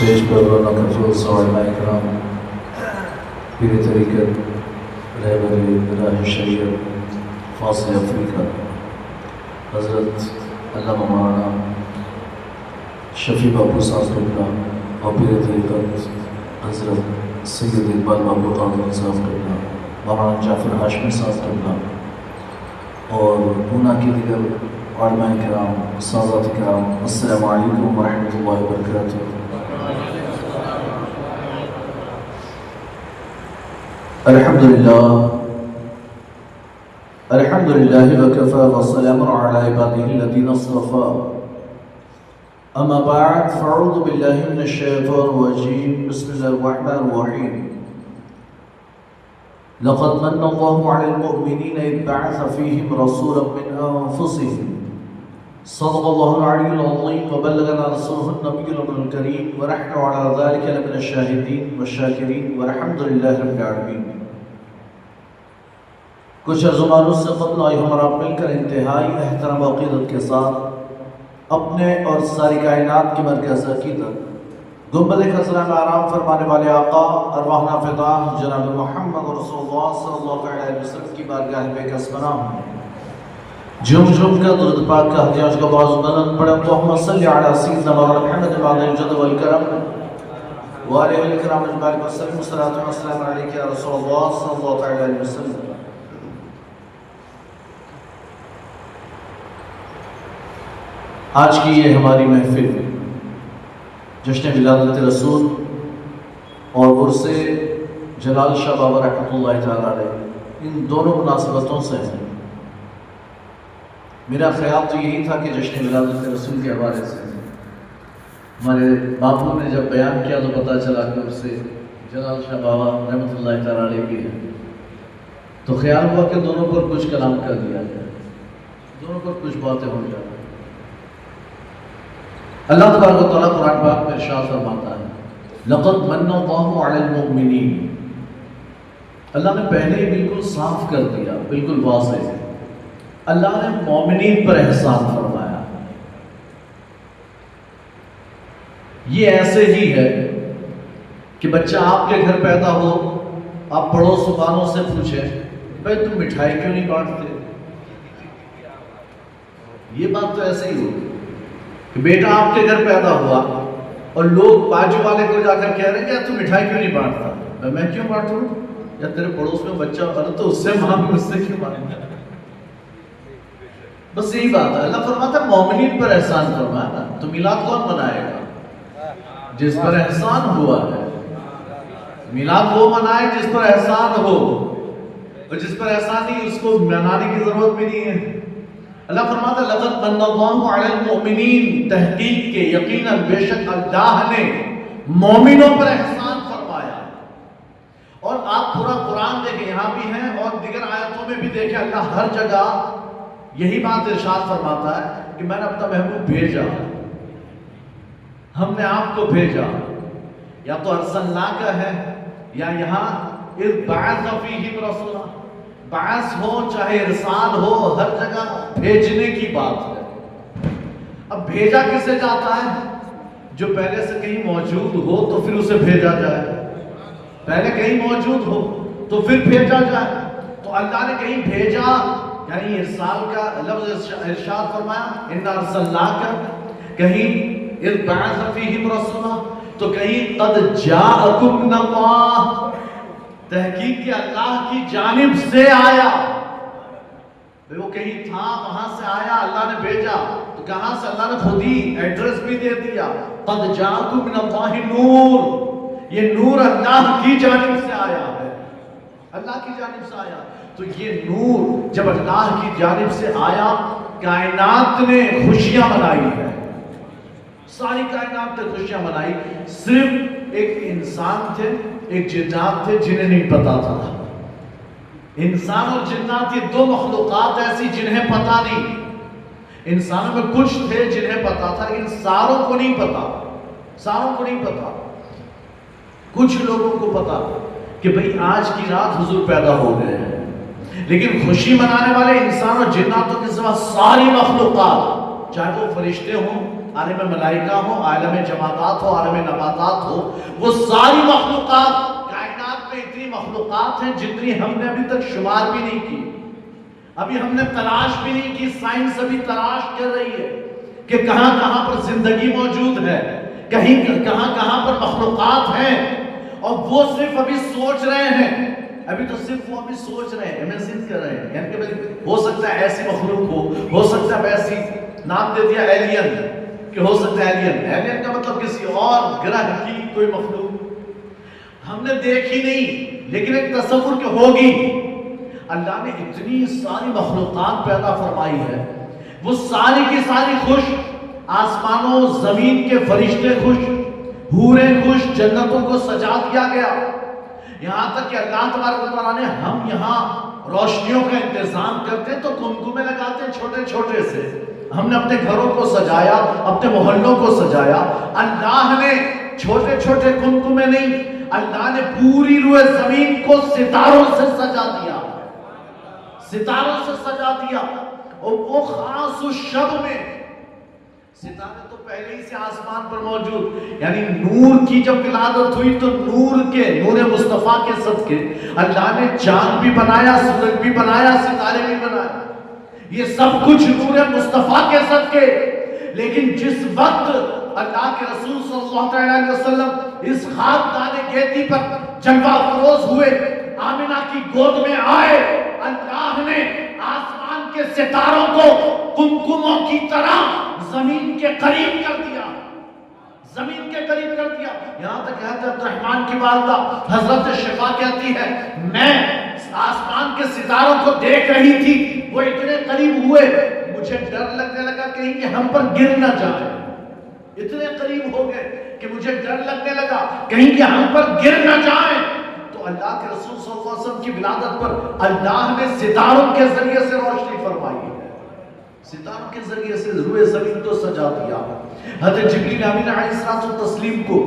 Stage پر رونق افروز علماء کرام، پیر طریقت، رہبر راہ شریعت فاصل افریقہ حضرت علامہ مولانا شفیع بابو صاحب قبلہ اور پیر طریقت حضرت سید اقبال بابو قادری صاحب قبلہ، مولانا جعفر ہاشمی صاحب قبلہ اور پونا کے دیگر علماء کرام، سادات کرام، السلام علیکم ورحمۃ اللہ وبرکاتہ۔ الحمدللہ وکفى والسلام علی عباده الذین اصطفى، اما بعد فاعوذ باللہ من الشیطان الرجیم، بسم اللہ الرحمن الرحیم۔ لقد من اللہ علی المؤمنین اذ بعث فیہم رسولا من انفسہم، صدق اللہ العلی العظیم وبلغنا رسولہ النبی الامین الکریم ونحن علی ذلک لمن الشاہدین والشاکرین والحمد للہ رب العالمین۔ کچھ زمانوں سے قبل آئی ہم آپ مل کر انتہائی احترام و عقیدت کے ساتھ اپنے اور ساری کائنات کی مرکز عقیدت گنبد خضرا میں آرام فرمانے والے آقا ارواحنا فدا جناب محمد رسول اللہ صلی اللہ علیہ وسلم کی بارگاہ میں قسمنا ہوں، جھوم جھوم کا درود پاک کا حدیث کا باز بلند پڑھیں اللہم صلی علی سیدنا مولانا محمد وعلی الجد والکرم وعلی الکرام اجمعین وسلم، صلاۃ و سلام علیک یا رسول اللہ صلی اللہ علیہ وسلم۔ آج کی یہ ہماری محفل جشن ولادت رسول اور عرس جلال شاہ بابا رحمۃ اللہ تعالیٰ علیہ، ان دونوں مناسبتوں سے ہے۔ میرا خیال تو یہی تھا کہ جشن ولادت رسول کے حوالے سے ہمارے باپو نے جب بیان کیا تو پتہ چلا کہ عرس جلال شاہ بابا رحمۃ اللہ تعالیٰ علیہ بھی ہے، تو خیال ہوا کہ دونوں پر کچھ کلام کر دیا جائے، دونوں پر کچھ باتیں ہو جائیں۔ اللہ تبارک و تعالیٰ قرآن پاک میں ارشاد فرماتا ہے لقد من اللہ علی المؤمنین، اللہ نے پہلے ہی بالکل صاف کر دیا، بالکل واضح، اللہ نے مومنین پر احسان فرمایا۔ یہ ایسے ہی ہے کہ بچہ آپ کے گھر پیدا ہو، آپ پڑوس والوں سے پوچھیں بھائی تم مٹھائی کیوں نہیں بانٹتے، یہ بات تو ایسے ہی ہوگی کہ بیٹا آپ کے گھر پیدا ہوا اور لوگ باجو والے کو جا کر کہہ رہے ہیں کہ تو مٹھائی کیوں نہیں بانٹتا، میں کیوں بانٹوں، یا تیرے پڑوس میں بچہ ہوتا تو اس سے مانگ، اس سے کیوں مانگ۔ بس یہی بات ہے، اللہ فرماتا ہے مومنین پر احسان فرمایا، تو میلاد کون منائے گا؟ جس پر احسان ہوا ہے۔ میلاد وہ منائے جس پر احسان ہو، اور جس پر احسان نہیں اس کو منانے کی ضرورت بھی نہیں ہے۔ اللہ فرماتا ہے لقد من اللہ علی المؤمنین، تحقیق کے یقیناً بے شک اللہ نے مومنوں پر احسان فرمایا۔ اور آپ پورا قرآن دیکھیں، یہاں بھی ہیں اور دیگر آیتوں میں بھی دیکھیں، اللہ ہر جگہ یہی بات ارشاد فرماتا ہے کہ میں نے اپنا محبوب بھیجا، ہم نے آپ کو بھیجا، یا تو ارسلناک ہے یا یہاں اذ بعث فیہم رسولا، بعث ہو چاہے ارسال ہو، ہر جگہ بھیجنے کی بات ہے۔ اب بھیجا کسے جاتا ہے؟ جو پہلے سے کہیں موجود ہو تو پھر اسے بھیجا جائے، پہلے کہیں موجود ہو تو پھر بھیجا جائے۔ تو اللہ نے کہیں بھیجا یعنی ارسال کا لفظ ارشاد فرمایا اِنَّا أَرْسَلْنَاكَ، کہیں اذ بعث فیہم رسولا، تو کہیں قد جاءکم مِنَ اللَّهِ، تحقیق کہ اللہ کی جانب سے آیا۔ وہ کہیں تھا وہاں سے آیا، اللہ نے بھیجا، تو کہاں سے؟ اللہ نے خود ہی ایڈریس بھی دے دیا، قد جاءکم من اللہ نور، یہ نور اللہ کی جانب سے آیا ہے، اللہ کی جانب سے آیا۔ تو یہ نور جب اللہ کی جانب سے آیا، کائنات نے خوشیاں منائی ہے، ساری کائنات نے خوشیاں منائی، صرف ایک انسان تھے، ایک جنات تھے جنہیں نہیں پتا تھا۔ انسان اور جنات یہ دو مخلوقات ایسی جنہیں پتا نہیں، انسانوں میں کچھ تھے جنہیں پتا تھا لیکن ساروں کو نہیں پتا، ساروں کو نہیں پتا۔ کچھ لوگوں کو پتا کہ بھئی آج کی رات حضور پیدا ہو گئے ہیں، لیکن خوشی منانے والے انسان اور جناتوں کے سوا ساری مخلوقات، چاہے وہ فرشتے ہوں، عالم ملائکہ ہو، عالم جمادات ہو، عالم نباتات ہو، وہ ساری مخلوقات، کائنات میں اتنی مخلوقات ہیں جتنی ہم نے ابھی تک شمار بھی نہیں کی، ابھی ہم نے تلاش بھی نہیں کی. سائنس ابھی تلاش کر رہی ہے کہ کہاں کہاں پر زندگی موجود ہے، کہاں کہاں پر مخلوقات ہیں، اور وہ صرف ابھی سوچ رہے ہیں. ابھی تو صرف وہ ابھی سوچ رہے ہیں، امیجن کر رہے ہیں، یعنی کہ ہو سکتا ہے ایسی مخلوق ہو سکتا ہے ویسی. نام دے دیا ایلین، کہ ہو سکتا ہے ایلین کا مطلب کسی اور گرہ کی کوئی مخلوق ہم نے دیکھی نہیں، لیکن ایک تصور کہ ہوگی. اللہ نے اتنی ساری مخلوقات پیدا فرمائی ہے، وہ ساری کی ساری خوش، آسمانوں زمین کے فرشتے خوش، حوریں خوش، جنتوں کو سجا دیا گیا. یہاں تک کہ اللہ تبارک و تعالیٰ نے، ہم یہاں روشنیوں کا انتظام کرتے تو کمکمے لگاتے چھوٹے چھوٹے سے. ہم نے اپنے گھروں کو سجایا، اپنے محلوں کو سجایا. اللہ نے چھوٹے چھوٹے کمکمے نہیں، اللہ نے پوری روئے زمین کو ستاروں سے سجا دیا، ستاروں سے سجا دیا. اور وہ خاص اس شب میں، ستارے تو پہلے ہی سے آسمان پر موجود، یعنی نور کی جب ولادت ہوئی تو نور مصطفیٰ کے صدقے اللہ نے چاند بھی بنایا، سورج بھی بنایا، ستارے بھی بنایا. یہ سب کچھ نور مصطفیٰ کے صدقے. لیکن جس وقت اللہ کے رسول صلی اللہ علیہ وسلم اس خاکدان گیتی پر جلوہ افروز ہوئے، آمنہ کی گود میں آئے، اللہ نے آسمان کے ستاروں کو کمکموں کی طرح زمین کے قریب کر دیا، زمین کے قریب کر دیا. یہاں تک کہ حضرت الرحمن کی والدہ حضرت شفا کہتی ہے، میں آسمان کے ستاروں کو دیکھ رہی تھی، وہ اتنے قریب ہوئے، مجھے ڈر لگنے لگا کہیں کہ ہم پر گر نہ جائے. اتنے قریب ہو گئے کہ مجھے ڈر لگنے لگا کہیں کہ ہم پر گر نہ جائیں. تو اللہ کے رسول صلی اللہ علیہ وسلم کی ولادت پر اللہ نے ستاروں کے ذریعے سے روشنی فرمائی ہے، ستاروں کے ذریعے سے روئے زمین کو سجا دیا. حضرت جبریل امین علیہ الصلوۃ والتسلیم کو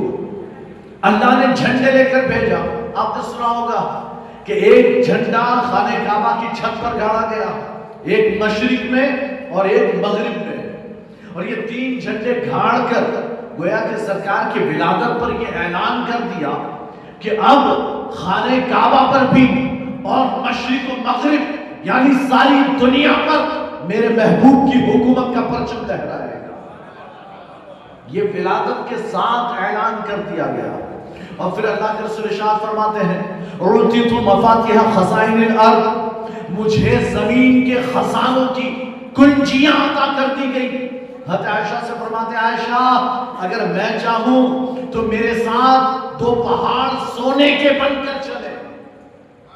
اللہ نے جھنڈے لے کر بھیجا. آپ نے سنا ہوگا کہ ایک جھنڈا خانہ کعبہ کی چھت پر گاڑا گیا، ایک مشرق میں اور ایک مغرب میں، اور یہ تین جھنڈے گھاڑ کر گویا کہ سرکار کی ولادت پر یہ اعلان کر دیا کہ اب خانہ کعبہ پر بھی اور مشرق و مغرب یعنی ساری دنیا پر میرے محبوب کی حکومت کا پرچم لہرائے گا. یہ ولادت کے ساتھ اعلان کر دیا گیا. اور پھر اللہ کے رسول ارشاد فرماتے ہیں، اعطیت مفاتیح خزائن الارض، مجھے زمین کے خزانوں کی کنجیاں عطا کر دی گئی. حضرت عائشہ سے فرماتے ہیں، عائشہ اگر میں چاہوں تو میرے ساتھ دو پہاڑ سونے کے بن کر چلے،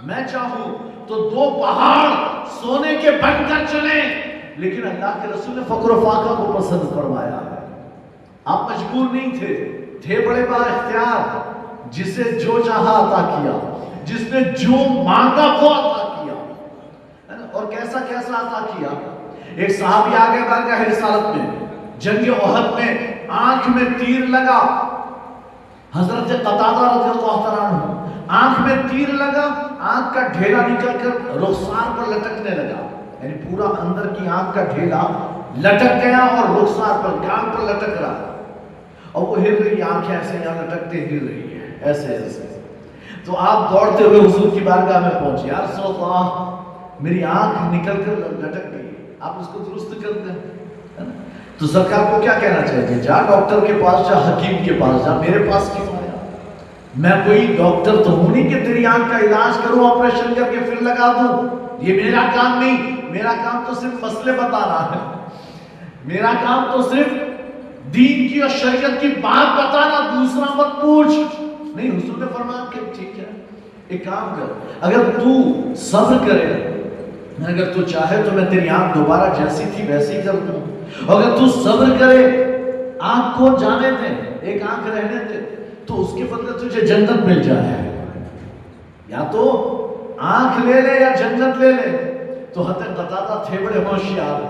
میں چاہوں تو دو پہاڑ سونے کے بن کر چلیں، لیکن اللہ کے رسول نے فقر و فاقہ کو پسند فرمایا. آپ مجبور نہیں تھے بڑے با اختیار، جسے جو چاہا عطا کیا، جس نے جو مانگا وہ عطا کیا. اور کیسا کیسا عطا کیا. ایک صحابی آگے بارگاہ رسالت میں جنگ احد میں آنکھ میں تیر لگا، حضرت قتادہ رضی اللہ تعالیٰ عنہ، آنکھ میں تیر لگا، آنکھ کا ڈھیلا نکل کر رخسار پر لٹکنے لگا، یعنی پورا اندر کی آنکھ کا ڈھیلا لٹک گیا اور رخسار پر کان پر لٹک رہا، اور وہ ہل رہی آنکھ ایسے یہاں لٹکتے ہل رہی ہے ایسے ایسے. تو آپ دوڑتے ہوئے حضور کی بارگاہ میں پہنچے، یا رسول اللہ میری آنکھ نکل کر لٹک گئی، آپ اس کو درست کر دیں. تو سرکار کو کیا کہنا چاہیے؟ جا ڈاکٹر کے پاس، جا حکیم کے پاس جا، میرے پاس کیوں آیا؟ میں کوئی ڈاکٹر تو ہوں نہیں کہ تیری آنکھ کا علاج کروں، آپریشن کر کے پھر لگا دوں. یہ میرا کام نہیں. میرا کام تو صرف مسئلے بتانا ہے، میرا کام تو صرف دین کی اور شریعت کی بات بتانا، دوسرا مت پوچھ. نہیں، حضور نے فرمایا کہ ٹھیک ہے ایک کام کر، اگر تو صبر کرے، اگر تو چاہے تو میں تیری آنکھ دوبارہ جیسی تھی ویسی ہی کر دوں. اگر تو صبر کرے، آنکھ کو جانے دے، ایک آنکھ رہنے دے، تو اس کے بدلے تجھے جنت مل جائے. یا تو آنکھ لے لے یا جنت لے لے. تو حضرت قتادہ تھے بڑے ہوشیار.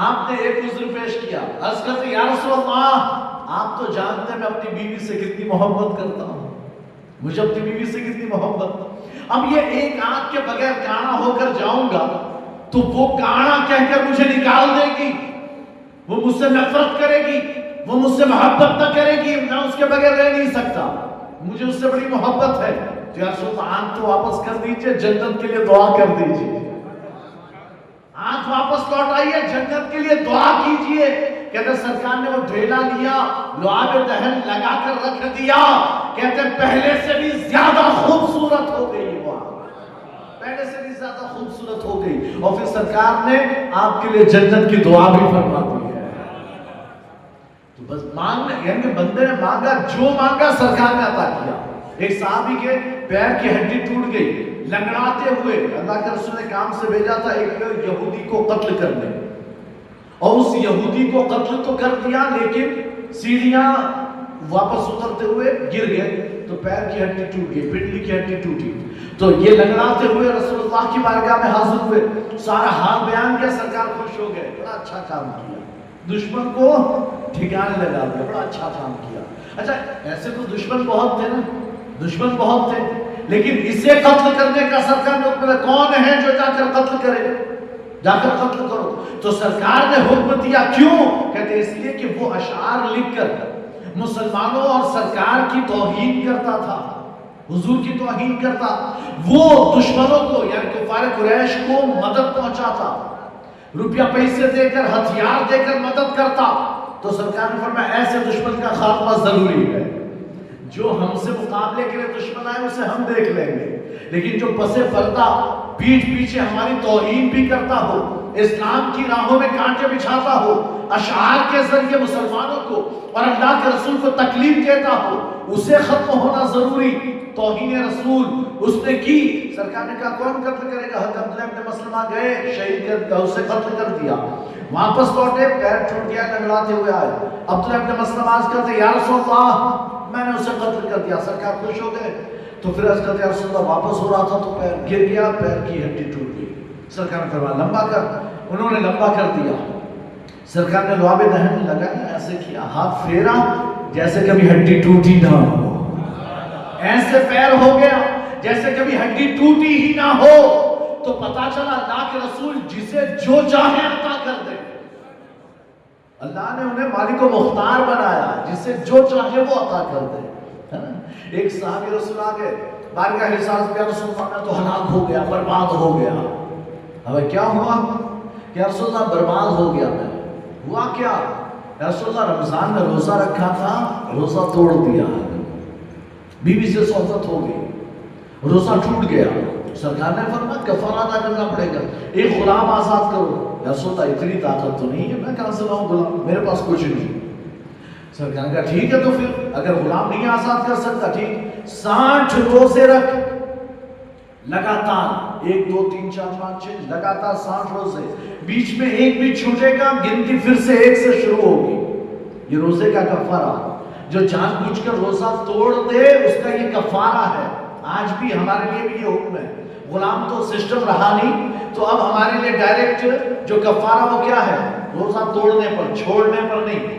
آپ نے ایک عذر پیش کیا، عرض کرتے یا رسول اللہ آپ تو جانتے ہیں میں اپنی بیوی سے کتنی محبت کرتا ہوں، مجھے اپنی بیوی سے کتنی محبت. اب یہ ایک آنکھ کے بغیر کانا ہو کر جاؤں گا تو وہ کانا کہہ کر مجھے نکال دے گی. وہ مجھ سے نفرت کرے گی، وہ مجھ سے محبت نہ کرے گی، میں اس کے بغیر رہ نہیں سکتا، مجھے اس سے بڑی محبت ہے، تو یا رسول اللہ آنکھ تو واپس کر دیجئے، جنت کے لیے دعا کر دیجئے، آنکھ واپس لوٹ آئیے، جنت کے لیے دعا کیجئے۔ کہتے سرکار نے وہ ڈھیلا لیا، لعاب دہن لگا کر رکھ دیا، کہتے پہلے سے بھی زیادہ خوبصورت ہو گئی، وہ پہلے سے بھی زیادہ خوبصورت ہو گئی، اور پھر سرکار نے آپ کے لیے جنت کی دعا بھی فرما دی ہے۔ تو بس مانگنے، یعنی بندے نے مانگا، جو مانگا سرکار نے عطا کیا۔ ایک صحابی کے پیر کی ہڈی ٹوٹ گئی، لنگڑاتے ہوئے اللہ کے رسول نے کام سے بھیجا تھا ایک یہودی کو قتل کرنے، اور اس یہودی کو قتل تو کر دیا لیکن سیڑھیاں واپس اترتے ہوئے گر گئے تو پیر کی ہڈی ٹوٹ گئی، پنڈلی کی ہڈی ٹوٹی، تو یہ لنگڑاتے ہوئے رسول اللہ کی بارگاہ میں حاضر ہوئے، سارا حال بیان کیا، سرکار خوش ہو گئے، بڑا اچھا کام کیا، دشمن کو ٹھکانے لگا دیا، بڑا اچھا کام کیا۔ اچھا ایسے تو دشمن بہت تھے نا، دشمن بہت تھے، لیکن اسے قتل کرنے کا سرکار نے حکم دیا، کون ہے جو جا کر قتل کرے، جا کر قتل کرو، تو سرکار نے حکم دیا، کیوں؟ کہتے اس لیے کہ وہ اشعار لکھ کر مسلمانوں اور سرکار کی توہین کرتا تھا، حضور کی توہین کرتا، وہ دشمنوں کو یعنی کفار قریش کو مدد پہنچاتا، روپیہ پیسے دے کر ہتھیار دے کر مدد کرتا، تو سرکار نے فرمایا ایسے دشمن کا خاتمہ ضروری ہے، جو ہم سے مقابلے کے لیے دشمن آئے اسے ہم دیکھ لیں گے، لیکن جو پس پردہ پیٹھ پیچھے ہماری توہین بھی کرتا ہو، اسلام کی راہوں میں کانٹے بچھاتا ہو، اشعار کے ذریعے مسلمانوں کو اور اللہ کے رسول کو تکلیف دیتا ہو، اسے ختم ہونا ضروری۔ توہین رسول اس نے کی، سرکار نے کہا کون قتل کرے گا؟ حضرت عبداللہ ابن مسلمہ گئے، شہید کر دیا، اسے قتل کر دیا، واپس لوٹے، پیر ٹوٹ گیا، لنگڑاتے ہوئے آئے، عبداللہ ابن مسلمہ عرض کرتے یا رسول اللہ میں نے اسے قتل کر دیا، سرکار خوش ہو گئے، تو پھر عرض کرتے یا رسول اللہ واپس ہو رہا تھا تو پیر گر گیا، پیر کی ہڈی ٹوٹ گئی، سرکار نے فرمایا لمبا کر، انہوں نے لمبا کر دیا، سرکار نے لعاب دہن لگایا، ایسے کیا، ہاتھ پھیرا جیسے کبھی ہڈی ٹوٹی نہ ہو، ایسے پیر ہو گیا جیسے کبھی ہڈی ٹوٹی ہی نہ ہو، تو پتا چلا اللہ کے رسول جسے جو چاہے عطا کر دے، اللہ نے انہیں مالک و مختار بنایا، جسے جو چاہے وہ عطا کر دے۔ ایک صحابی رسول آگے بارگاہ حساس پہ، رسول اللہ میں تو ہلاک ہو گیا، برباد ہو گیا، اب کیا ہوا کہ رسول اللہ برباد ہو گیا، میں ہوا کیا؟ رسول اللہ رمضان میں روزہ رکھا تھا، روزہ توڑ دیا، بیوی سے صحبت ہو گئی، روزہ ٹوٹ گیا، سرکار نے فرمایا کفارہ ادا کرنا پڑے گا، ایک غلام آزاد کرو۔ رسول اللہ اتنی طاقت تو نہیں ہے، میں کہاں سے لاؤں غلام، میرے پاس کچھ نہیں۔ سرکار کا ٹھیک ہے، تو پھر اگر غلام نہیں آزاد کر سکتا، ٹھیک 60 روزے رکھ، لگاتار 1 2 3 4 5 6 لگاتار 60 روزے، بیچ میں ایک بھی چھوٹے گا گنتی پھر سے 1 سے شروع ہوگی، یہ روزے کا کفارہ۔ جو جان بوجھ کر روزہ توڑ دے اس کا یہ کفارہ ہے۔ آج بھی ہمارے لیے بھی یہ حکم ہے، غلام تو سسٹم رہا نہیں، تو اب ہمارے لیے ڈائریکٹ جو کفارہ وہ کیا ہے؟ روزہ توڑنے پر، چھوڑنے پر نہیں،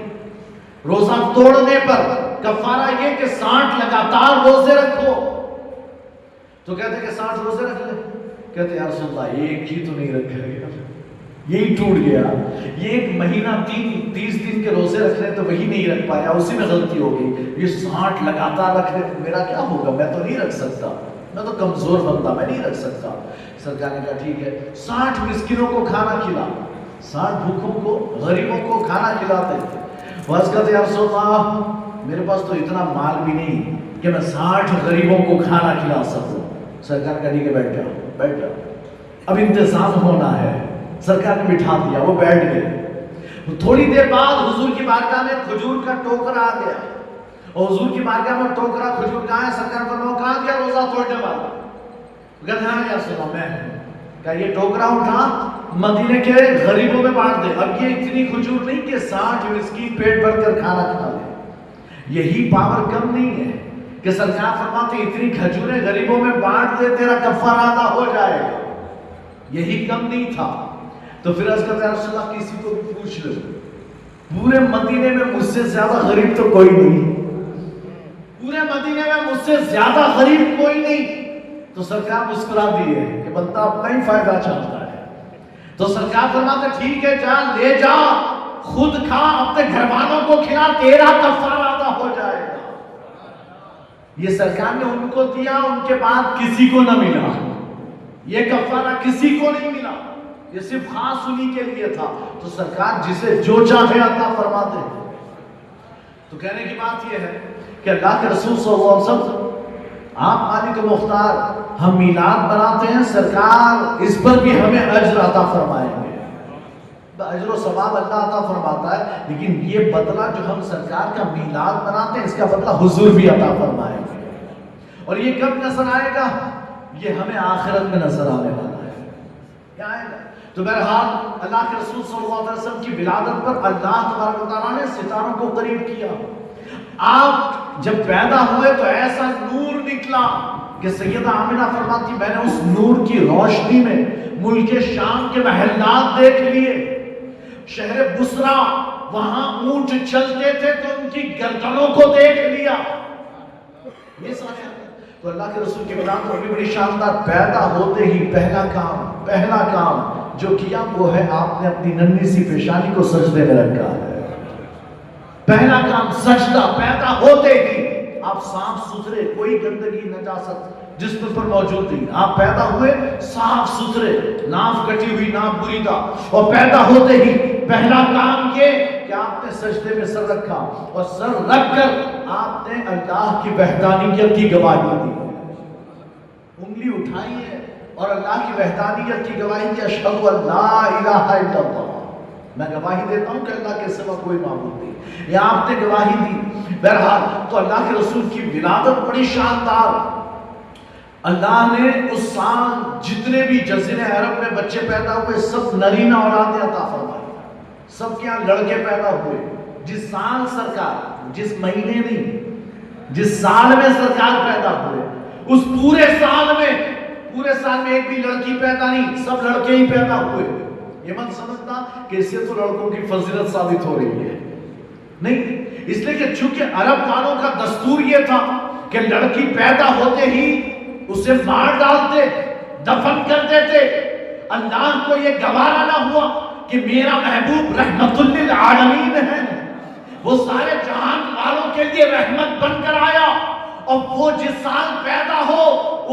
روزہ توڑنے پر کفارہ یہ کہ 60 لگاتار روزے رکھو۔ تو کہتے کہ 60 روزے رکھ لے، کہتے یا رسول اللہ ایک ہی تو نہیں رکھا گیا، یہی ٹوٹ گیا، یہ 1 مہینہ 30 دن کے روزے رکھ لیں تو وہی نہیں رکھ پایا، اسی میں غلطی ہو گئی، یہ 60 لگاتار رکھ لیں میرا کیا ہوگا، میں تو نہیں رکھ سکتا، میں تو کمزور بندہ، میں نہیں رکھ سکتا۔ سرکار نے کہا ٹھیک ہے، 60 مسکینوں کو کھانا کھلا، 60 بھوکوں کو، غریبوں کو کھانا کھلاتے۔ بس کہتے یا رسول اللہ میرے پاس تو اتنا مال بھی نہیں کہ میں 60 غریبوں کو کھانا کھلا سکوں۔ سرکار کا ٹھیک ہے بیٹھ جاؤ، بیٹھ جاؤ، اب انتظام ہونا ہے۔ سرکار نے بٹھا دیا، وہ بیٹھ گئے۔ تھوڑی دیر بعد حضور کی بارگاہ میں کھجور کا ٹوکرا آ گیا، اور حضور کی بارگاہ میں ٹوکرا کھجور کہاں ہے؟ سرکار فرمایا کہاں گیا روزہ توڑنے والا؟ کہتے ہیں یا رسول اللہ میں ہوں۔ کہا یہ ٹوکرا اٹھا مدینے کے غریبوں میں بانٹ دے۔ اب یہ اتنی کھجور نہیں کہ 60 مسکین پیٹ بھر کر کھانا کھا لے، یہی پاور کم نہیں ہے کہ سرکار فرماتے اتنی کھجوریں غریبوں میں بانٹ دے تیرا کفارہ ادا ہو جائے گا، یہی کم نہیں تھا۔ تو پھر عرض کرتے ہیں رسول اللہ کسی کو بھی پوچھ لو، پورے مدینے میں مجھ سے زیادہ غریب تو کوئی نہیں، پورے مدینے میں مجھ سے زیادہ غریب کوئی نہیں۔ تو سرکار مسکرا دیے کہ بندہ اپنا ہی فائدہ چاہتا ہے۔ تو سرکار فرماتے ٹھیک ہے جا لے جا، خود کھا، اپنے گھر والوں کو کھلا، تیرا کفارہ ادا ہو جائے گا۔ یہ سرکار نے ان کو دیا، ان کے بعد کسی کو نہ ملا، یہ کفارہ کسی کو نہیں ملا، یہ صرف خاص انہی کے لیے تھا۔ تو سرکار جسے جو چاہے عطا فرماتے ہیں۔ تو کہنے کی بات یہ ہے کہ اللہ کے رسول صلی اللہ علیہ وسلم، آپ مالک مختار، ہم میلاد مناتے ہیں، سرکار اس پر بھی ہمیں اجر عطا فرمائیں گے، اجر و ثواب اللہ عطا فرماتا ہے، لیکن یہ بدلہ جو ہم سرکار کا میلاد مناتے ہیں اس کا بدلہ حضور بھی عطا فرمائیں گے۔ اور یہ کب نظر آئے گا؟ یہ ہمیں آخرت میں نظر آنے والا ہے، کیا آئے گا؟ تو بہرحال اللہ کے رسول صلی اللہ علیہ وسلم کی ولادت پر اللہ تبارک و تعالیٰ نے ستاروں کو قریب کیا۔ آپ جب پیدا ہوئے تو ایسا نور نکلا کہ سیدہ آمنہ فرماتی میں نے اس نور کی روشنی میں ملک شام کے محلات دیکھ لیے، شہر بصرہ، وہاں اونٹ چلتے تھے تو ان کی گردنوں کو دیکھ لیا۔ یہ سارے تو اللہ کے رسول کی ولادت اور بھی بڑی شاندار، پیدا ہوتے ہی پہلا کام جو کیا وہ ہے آپ نے اپنی ننھی سی پیشانی کو سجدے میں رکھا ہے۔ پہلا کام سجدہ، پیدا ہوتے ہی آپ صاف ستھرے، کوئی گندگی نجاست جسم پر موجود نہیں، آپ پیدا ہوئے صاف ستھرے، ناف کٹی ہوئی ناف بری تھا، اور پیدا ہوتے ہی پہلا کام یہ کہ آپ نے سجدے میں سر رکھا، اور سر رکھ کر آپ نے اللہ کی وحدانیت کی گواہی دی، انگلی اٹھائی ہے اور اللہ کی وحدانیت کی گواہی دی، اشہد ان لا الہ الا اللہ، میں گواہی دیتا ہوں کہ اللہ کے سوا کوئی معبود نہیں، یہ آپ نے گواہی دی۔ بہرحال تو اللہ کے رسول کی ولادت بڑی شاندار، اللہ نے اس سال جتنے بھی جزیرے عرب میں بچے پیدا ہوئے سب نرینہ اولادیں عطا فرمائی، سب کے یہاں لڑکے پیدا ہوئے۔ جس سال سرکار، جس مہینے نہیں، جس سال میں سرکار پیدا ہوئے، اس پورے سال میں ایک بھی لڑکی پیدا نہیں، سب لڑکے ہی پیدا ہوئے۔ یہ مت سمجھنا کہ اس سے تو لڑکوں کی فضیلت ثابت ہو رہی ہے، نہیں، اس لیے کہ چونکہ عرب والوں کا دستور یہ تھا کہ لڑکی پیدا ہوتے ہی اسے مار ڈالتے، دفن کر دیتے۔ اللہ کو یہ گوارا نہ ہوا کہ میرا محبوب رحمت للعالمین ہے، وہ سارے جہان والوں کے لیے رحمت بن کر آیا، اور وہ جس سال پیدا ہو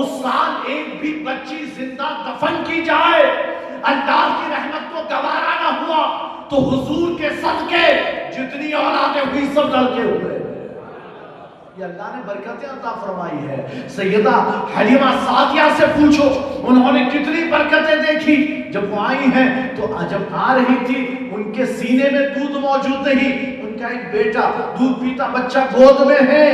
اس سال ایک بھی بچی زندہ دفن کی جائے، اللہ کی رحمت کو گوارا نہ ہوا، تو حضور کے صدقے جتنی اولادیں ہوئی سب لڑکے ہوئے۔ یہ اللہ نے برکتیں عطا فرمائی ہے۔ سیدہ حلیمہ سعدیہ سے پوچھو انہوں نے کتنی برکتیں دیکھی، جب وہ آئی ہیں تو جب آ رہی تھی ان کے سینے میں دودھ موجود نہیں، ان کا ایک بیٹا دودھ پیتا بچہ گود میں ہے،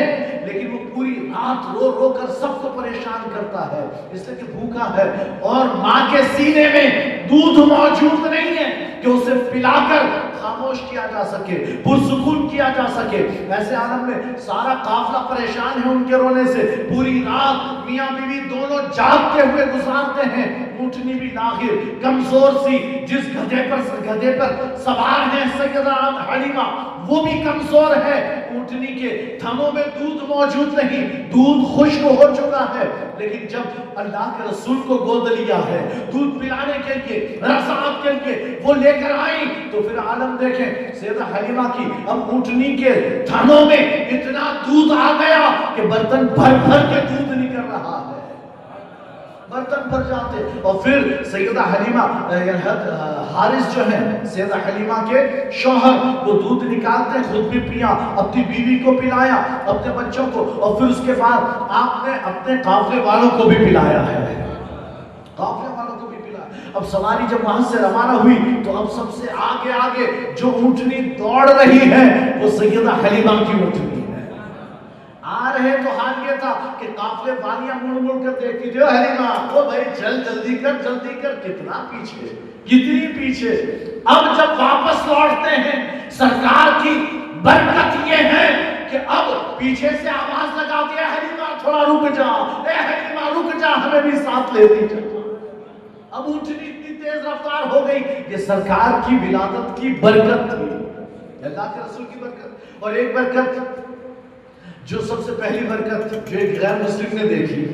لیکن وہ پوری رات رو رو کر سب کو پریشان کرتا ہے، اس لیے کہ بھوکا ہے، اور ماں کے سینے میں دودھ موجود نہیں ہے کہ اسے پلا کر خاموش کیا جا سکے، پرسکون کیا جا سکے۔ ایسے عالم میں سارا قافلہ پریشان ہے ان کے رونے سے، پوری رات میاں بیوی دونوں جاگتے ہوئے گزارتے ہیں۔ اونٹنی بھی لاغر کمزور سی، جس گدھے پر سوار ہے سیدہ حلیمہ وہ بھی کمزور ہے، اونٹنی کے تھموں میں دودھ موجود نہیں، دودھ خشک ہو چکا ہے، لیکن جب اللہ کے رسول کو گود لیا ہے دودھ پلانے کے لیے، رضاعت کے لیے وہ لے کر آئی، تو پھر عالم دیکھیں سیدہ حلیمہ کی اب اونٹنی کے تھنوں میں اتنا دودھ آ گیا کہ برتن بھر بھر کے دودھ نکل رہا ہے، برتن بھر جاتے۔ اور پھر سیدہ حلیمہ حارث جو ہیں سیدہ حلیمہ کے شوہر، وہ دودھ نکالتے خود بھی پیا، اپنی بیوی کو پلایا، اپنے بچوں کو، اور پھر اس کے بعد آپ نے اپنے قافلے والوں کو بھی پلایا ہے، قافلے والوں کو بھی پلایا۔ اب سواری جب وہاں سے روانہ ہوئی تو اب سب سے آگے آگے جو اونٹنی دوڑ رہی ہے وہ سیدہ حلیمہ کی اونٹنی ہے۔ آ رہے تو حال یہ تھا کہ قافلے والیاں مڑ مڑ کر دیکھتی تھی، حلیمہ او بھائی چل جلدی کر، کتنا پیچھے، کتنی پیچھے۔ اب جب واپس لوٹتے ہیں سرکار کی برکت یہ ہے کہ اب پیچھے سے آواز لگا دیا، حلیمہ تھوڑا رک جا، اے حلیمہ رک جا، ہمیں بھی ساتھ لیتی چل۔ اب اونٹنی اتنی تیز رفتار ہو گئی، یہ سرکار کی ولادت کی برکت تھی، اللہ کے رسول کی برکت۔ اور ایک برکت جو سب سے پہلی برکت جو ایک غیر مسلم نے دیکھی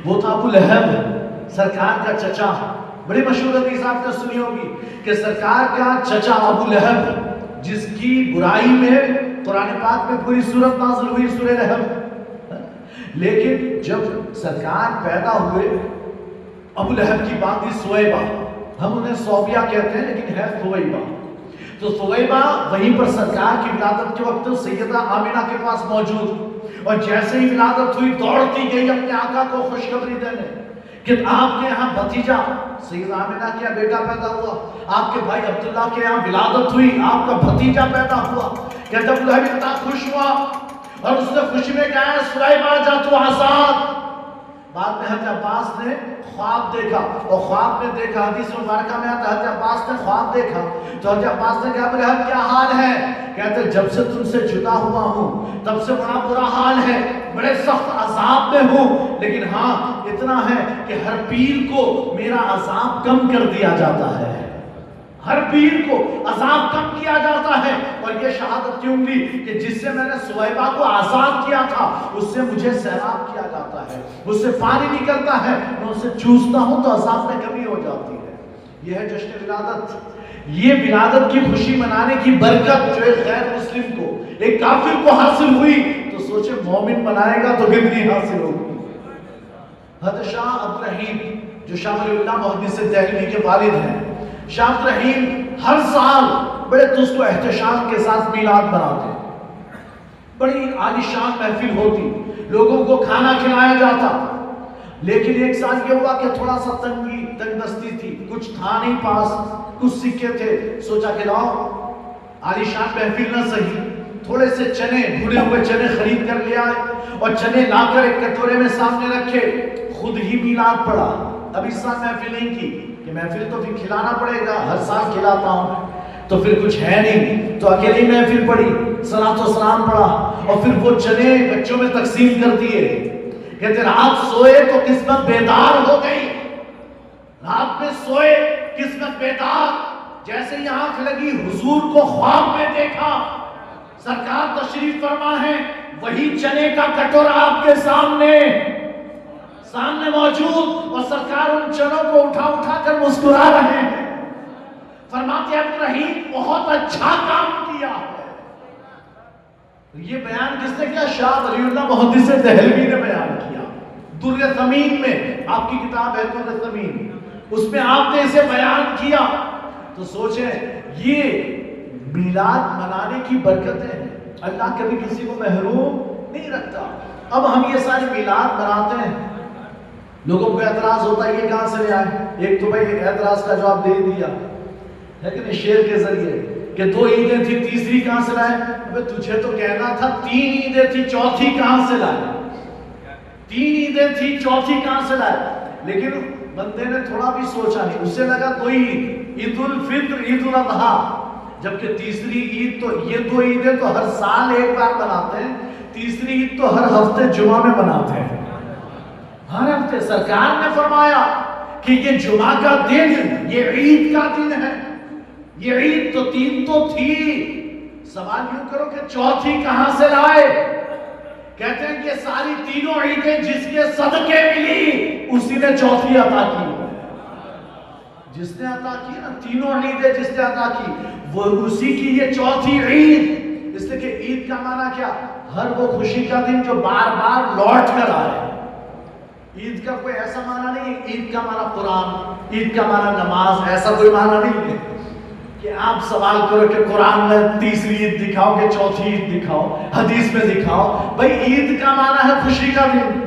وہ تھا ابو لہب، سرکار کا چچا۔ بڑی مشہور حدیث آپ نے سنی ہوگی کہ سرکار کا چچا ابو لہب جس کی برائی میں قرآن پاک میں پوری سورت نازل ہوئی، سورہ رحم. لیکن جب سرکار پیدا ہوئے، ابو لہب کی باندھی سویبہ، ہم انہیں صوفیہ کہتے ہیں لیکن ہے سویبہ، تو سویبہ وہیں پر سرکار کی ولادت کے وقت سیدہ آمینہ کے پاس موجود، اور جیسے ہی ولادت ہوئی دوڑتی گئی اپنے آقا کو خوشخبری دینے کہ آپ کے یہاں بھتیجا سیدہ آمینہ کا بیٹا پیدا ہوا، آپ کے بھائی عبداللہ کے یہاں ولادت ہوئی، آپ کا بھتیجا پیدا ہوا. کہ جب لہب اتنا خوش ہوا اور اس نے خوشی میں کہا سویبہ جا تو آزاد. بعد میں حضرت عباس نے خواب دیکھا، اور خواب میں دیکھا، حدیث مبارکہ میں آتا ہے حضرت عباس نے خواب دیکھا تو حضرت عباس نے کہا ابو لہب کیا حال ہے؟ کہتے جب سے تم سے جدا ہوا ہوں تب سے بڑا برا حال ہے، بڑے سخت عذاب میں ہوں، لیکن ہاں اتنا ہے کہ ہر پیر کو میرا عذاب کم کر دیا جاتا ہے، ہر پیر کو عذاب کم کیا جاتا ہے. اور یہ شہادت کی انگلی کہ جس سے میں نے سویبہ کو آزاد کیا تھا اس سے مجھے سیراب کیا جاتا ہے، اس سے پانی نکلتا ہے، میں اسے چوستا ہوں تو عذاب میں کمی ہو جاتی ہے. یہ ہے جشن ولادت. یہ ولادت کی خوشی منانے کی برکت جو ایک غیر مسلم کو، ایک کافر کو حاصل ہوئی تو سوچے مومن منائے گا تو کتنی حاصل ہوگی. حضرت شاہ عبد الرحیم جو شاہ ولی اللہ محدث دہلوی کے والد ہیں، شاہ عبد الرحیم ہر سال بڑے تست و احتشام کے ساتھ میلاد مناتے، بڑی عالیشان محفل ہوتی، لوگوں کو کھانا کھلایا جاتا. لیکن ایک سال یہ ہوا کہ تھوڑا سا تنگ دستی تھی، کچھ تھا نہیں پاس، کچھ سکے تھے، سوچا کہ لاؤ عالیشان محفل نہ صحیح، تھوڑے سے چنے، بھنے ہوئے چنے خرید کر لے آئے اور چنے لا کر ایک کٹورے میں سامنے رکھے، خود ہی میلاد پڑھا. اب اس سال محفل نہیں کی کہ محفل تو پھر کھلانا پڑے گا، ہر سال کھلاتا ہوں تو پھر کچھ ہے نہیں، تو اکیلی محفل پڑھی، صلاۃ و سلام پڑھا، اور پھر وہ چنے بچوں میں تقسیم کر دیے. کہتے رات سوئے تو قسمت بیدار ہو گئی، رات میں سوئے قسمت بیدار، جیسے ہی آنکھ لگی حضور کو خواب میں دیکھا، سرکار تشریف فرما ہے، وہی چنے کا کٹورا آپ کے سامنے موجود، اور سرکار ان چنوں کو اٹھا کر مسکرا رہے ہیں. فرماتے ہیں عبد الرحیم بہت اچھا کام کیا ہے. یہ بیان کس نے کیا؟ شاہ ولی اللہ محدث دہلوی نے بیان کیا. در ثمین میں آپ کی کتاب ہے در ثمین، اس میں آپ نے اسے بیان کیا. تو سوچیں یہ میلاد منانے کی برکتیں ہیں، اللہ کبھی کسی کو محروم نہیں رکھتا. اب ہم یہ سارے میلاد مناتے ہیں، لوگوں کو اعتراض ہوتا ہے یہ کہاں سے لے آئے؟ ایک تو بھائی اعتراض کا جواب دے دیا لیکن شعر کے ذریعے کہ 2 عیدیں تھی، تیسری کہاں سے لائے؟ ابے تجھے تو کہنا تھا 3 عیدیں تھی، چوتھی کہاں سے لائے؟ 3 عیدیں تھی، چوتھی کہاں سے لائے؟ لیکن بندے نے تھوڑا بھی سوچا نہیں، اسے لگا 2 عید، عید الفطر، عید الاضحیٰ، جبکہ تیسری عید تو یہ 2 عیدیں تو ہر سال ایک بار مناتے ہیں، تیسری عید تو ہر ہفتے جمعہ میں مناتے ہیں، ہر ہفتے. سرکار نے فرمایا کہ یہ جمعہ کا دن، یہ عید کا دن ہے، یہ عید تو 3 تو تھی. سوال یوں کرو کہ چوتھی کہاں سے لائے؟ کہتے ہیں کہ ساری تینوں عیدیں جس کے صدقے ملی اسی نے چوتھی عطا کی. جس نے عطا کی نا، تینوں عیدیں جس نے عطا کی وہ اسی کی یہ چوتھی عید. اس لیے کہ عید کا معنی کیا؟ ہر وہ خوشی کا دن جو بار بار لوٹ کر آئے. عید کا کوئی ایسا معنی نہیں ہے عید کا معنی قرآن، عید کا معنی نماز، ایسا کوئی معنی نہیں ہے کہ آپ سوال کرو کہ قرآن میں تیسری عید دکھاؤ کہ چوتھی عید دکھاؤ، حدیث میں دکھاؤ. بھائی عید کا معنی ہے خوشی کا دن،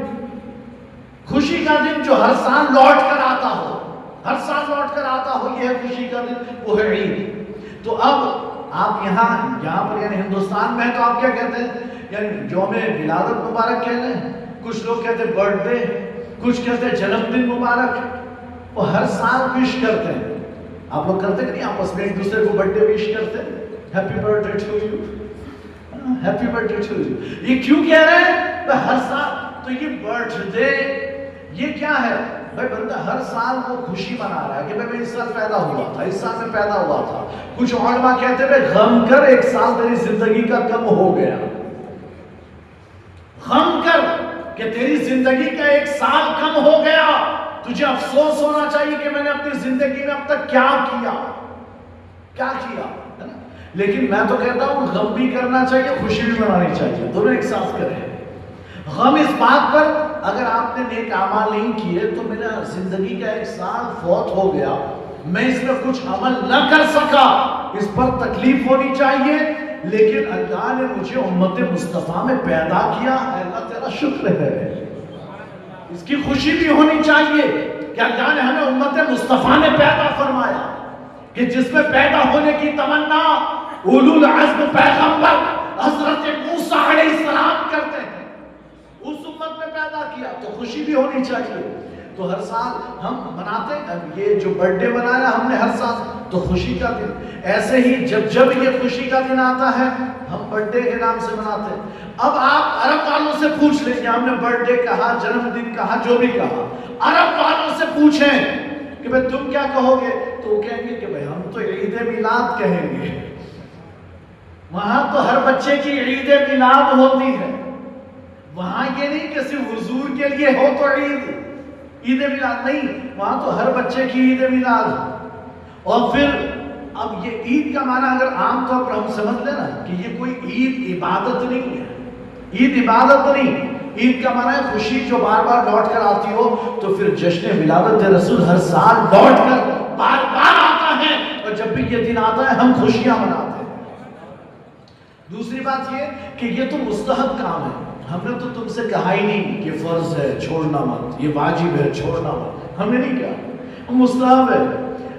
خوشی کا دن جو ہر سال لوٹ کر آتا ہو، ہر سال لوٹ کر آتا ہو، یہ ہے خوشی کا دن، وہ ہے عید. تو اب آپ یہاں پر یعنی ہندوستان میں تو آپ کیا کہتے ہیں؟ یعنی یوم ولادت مبارک کہتے ہیں، کچھ لوگ کہتے ہیں برتھ ڈے، کچھ کہتے ہیں جنم دن مبارک. وہ ہر سال وش کرتے ہیں. آپ لوگ کرتے کہ نہیں آپس میں ایک دوسرے کو برتھ ڈے وش کرتے ہیں؟ Happy birthday to you, happy birthday to you. یہ کیوں کہہ رہے ہیں؟ ہر سال تو یہ برتھ ڈے یہ کیا ہے؟ بھائی بندہ ہر سال وہ خوشی منا رہا ہے کہ میں اس سال پیدا ہوا تھا، اس سال میں پیدا ہوا تھا. کچھ علماء کہتے ہیں غم کر 1 سال تیری زندگی کا کم ہو گیا. غم کر کہ تیری زندگی کا 1 سال کم ہو گیا. تجھے افسوس ہونا چاہیے کہ میں نے اپنی زندگی میں اب تک کیا کیا. لیکن میں تو کہتا ہوں غم بھی کرنا چاہیے، خوشی بھی منانی چاہیے، دونوں ایک ساتھ کریں۔ غم اس بات پر اگر آپ نے نیک اعمال نہیں کیے تو میرا زندگی کا 1 سال فوت ہو گیا، میں اس میں کچھ عمل نہ کر سکا، اس پر تکلیف ہونی چاہیے، لیکن اللہ نے مجھے امت مصطفیٰ میں پیدا کیا، اللہ تیرا شکر ہے، اس کی خوشی بھی ہونی چاہیے کہ اللہ نے ہمیں امت مصطفیٰ نے پیدا فرمایا، کہ جس میں پیدا ہونے کی تمنا اولو العزم پیغمبر حضرت موسیٰ علیہ السلام کرتے ہیں، اس امت میں پیدا کیا تو خوشی بھی ہونی چاہیے۔ تو ہر سال ہم مناتے ہیں، یہ جو برتھ ڈے منایا ہم نے ہر سال، تو خوشی کا دن، ایسے ہی جب یہ خوشی کا دن آتا ہے ہم برتھ ڈے کے نام سے مناتے ہیں۔ اب آپ عرب والوں سے پوچھ لیں کہ ہم نے برتھ ڈے کہا، جنم دن کہا، جو بھی کہا، عرب والوں سے پوچھیں کہ بھئی تم کیا کہو گے، تو وہ کہیں گے کہ بھئی ہم تو عید میلاد کہیں گے، وہاں تو ہر بچے کی عید میلاد ہوتی ہے، وہاں یہ نہیں کہ صرف حضور کے لیے ہو تو عید میلاد نہیں، وہاں تو ہر بچے کی عید میلاد۔ اور پھر اب یہ عید کا معنی اگر عام طور پر ہم سمجھ لیں نا کہ یہ کوئی عید عبادت نہیں ہے، عید عبادت نہیں، عید کا معنی ہے خوشی جو بار بار لوٹ کر آتی ہو، تو پھر جشن ولادت رسول ہر سال لوٹ کر بار بار آتا ہے، اور جب بھی یہ دن آتا ہے ہم خوشیاں مناتے ہیں۔ دوسری بات یہ کہ یہ تو مستحب کام ہے، ہم نے تو تم سے کہا ہی نہیں کہ فرض ہے چھوڑنا مت، یہ واجب ہے چھوڑنا مت، ہم نے نہیں کہا، مستحب ہے،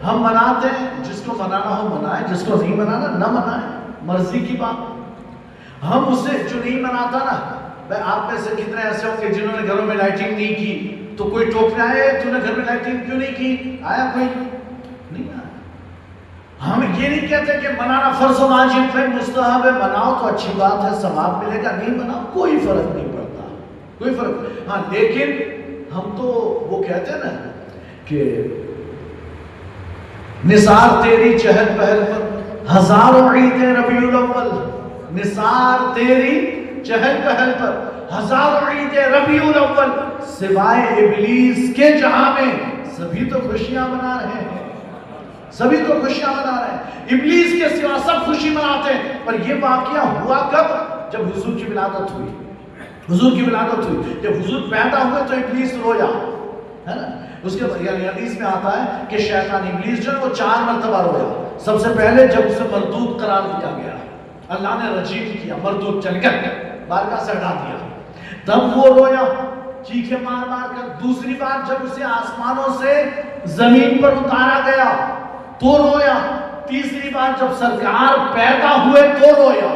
ہم مناتے ہیں، جس کو منانا ہو منائے، جس کو نہیں منانا نہ منائے، مرضی کی بات۔ ہم اسے جو نہیں مناتا نا، آپ میں سے کتنے ایسے ہوں گے جنہوں نے گھروں میں لائٹنگ نہیں کی، تو کوئی ٹوکنے آئے تو نے گھر میں لائٹنگ کیوں نہیں کی، آیا کوئی نہیں آیا۔ ہم یہ نہیں کہتے کہ منانا فرض و واجب ہے، مستحب ہے، مناؤ تو اچھی بات ہے، ثواب ملے گا، نہیں مناؤ کوئی فرق نہیں پڑتا، کوئی فرق۔ ہاں لیکن ہم تو وہ کہتے ہیں نا کہ نثار تیری چہل پہل پر ہزاروں عیدیں ربیع الاول، نثار تیری چہل پہل پر ہزاروں عیدیں ربیع الاول، سوائے ابلیس کے جہاں میں سبھی تو خوشیاں منا رہے ہیں، سبھی تو خوشیاں منا رہے ہیں، ابلیس کے سوا سب خوشی مناتے ہیں۔ پر یہ واقعہ ہوا کب؟ جب حضور کی ولادت ہوئی، حضور کی ولادت ہوئی، جب حضور پیدا ہوئے تو ابلیس رویا، ہے نا؟ اس کے یعنی حدیث میں آتا ہے کہ شیطان ابلیس جو ہے وہ 4 مرتبہ رویا۔ سب سے پہلے جب اسے مردود قرار دیا گیا، اللہ نے رجیم کیا، مردود چل گیا، بارگاہ سے ہٹا دیا، تب وہ رویا چیخے مار مار کر۔ دوسری بار جب اسے آسمانوں سے زمین پر اتارا گیا تو رویا، تیسری بار جب سرکار پیدا ہوئے تو رویا،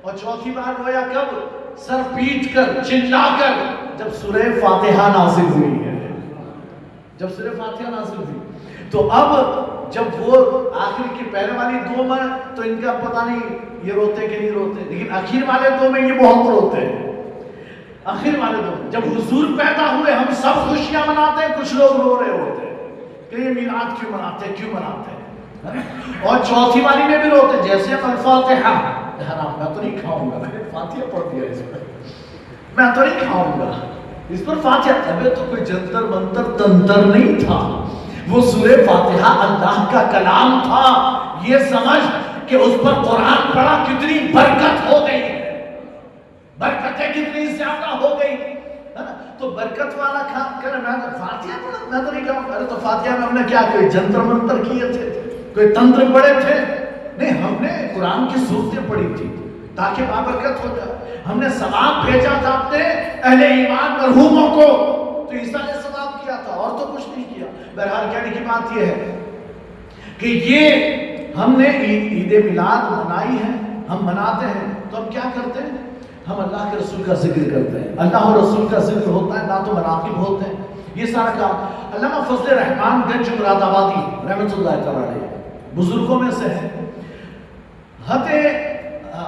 اور چوتھی بار رویا کب؟ سر پیٹ کر چلا کر جب سورہ فاتحہ نازل ہوئی ہے، جب سورہ فاتحہ نازل ہوئی۔ تو اب جب وہ آخر کی پہلے والی 2 میں تو ان کا پتہ نہیں یہ روتے کہ نہیں روتے، لیکن آخر والے 2 میں یہ بہت روتے ہیں، آخر والے 2 جب حضور پیدا ہوئے ہم سب خوشیاں مناتے ہیں، کچھ لوگ رو رہے ہوتے ہیں کہ یہ میلاد کیوں مناتے ہیں، کیوں مناتے ہیں، اور چوتھی والی میں بھی روتے ہیں، جیسے ہم الفاتحہ، حرام میں تو نہیں کھاؤں گا، میں نے فاتحہ پڑھ دیا اس پر، میں تو نہیں کھاؤں گا اس پر فاتحہ، ابھی تو کوئی جنتر منتر تنتر نہیں تھا، وہ سورہ فاتحہ اللہ کا کلام تھا، یہ سمجھ کہ اس پر قرآن پڑھا کتنی برکت ہو گئی ہے، برکتیں کتنی زیادہ ہو گئی، تو برکت والا کہنا میں فاتحہ پڑھا، میں تو نہیں کہوں، ارے تو فاتحہ میں ہم نے کیا کوئی جنتر منتر کیے تھے، کوئی تنتر پڑھے تھے؟ نہیں، ہم نے قرآن کی صورتیں پڑھی تھی تاکہ بابرکت ہو جائے، ہم نے ثواب بھیجا تھا اپنے اہل ایمان مرحوموں کو، تو عیسیٰ نے ثواب کیا تھا اور تو کچھ نہیں کیا۔ بہرحال کہنے کی بات یہ ہے کہ یہ ہم نے عید میلاد منائی ہے، ہم مناتے ہیں، تو ہم کیا کرتے ہیں؟ ہم اللہ کے رسول کا ذکر کرتے ہیں، اللہ اور رسول کا ذکر ہوتا ہے، نہ تو مناقب ہوتے ہیں، یہ سارا کام۔ علامہ فضل رحمان گنج مراد آبادی رحمۃ اللہ تعالی بزرگوں میں سے ہے،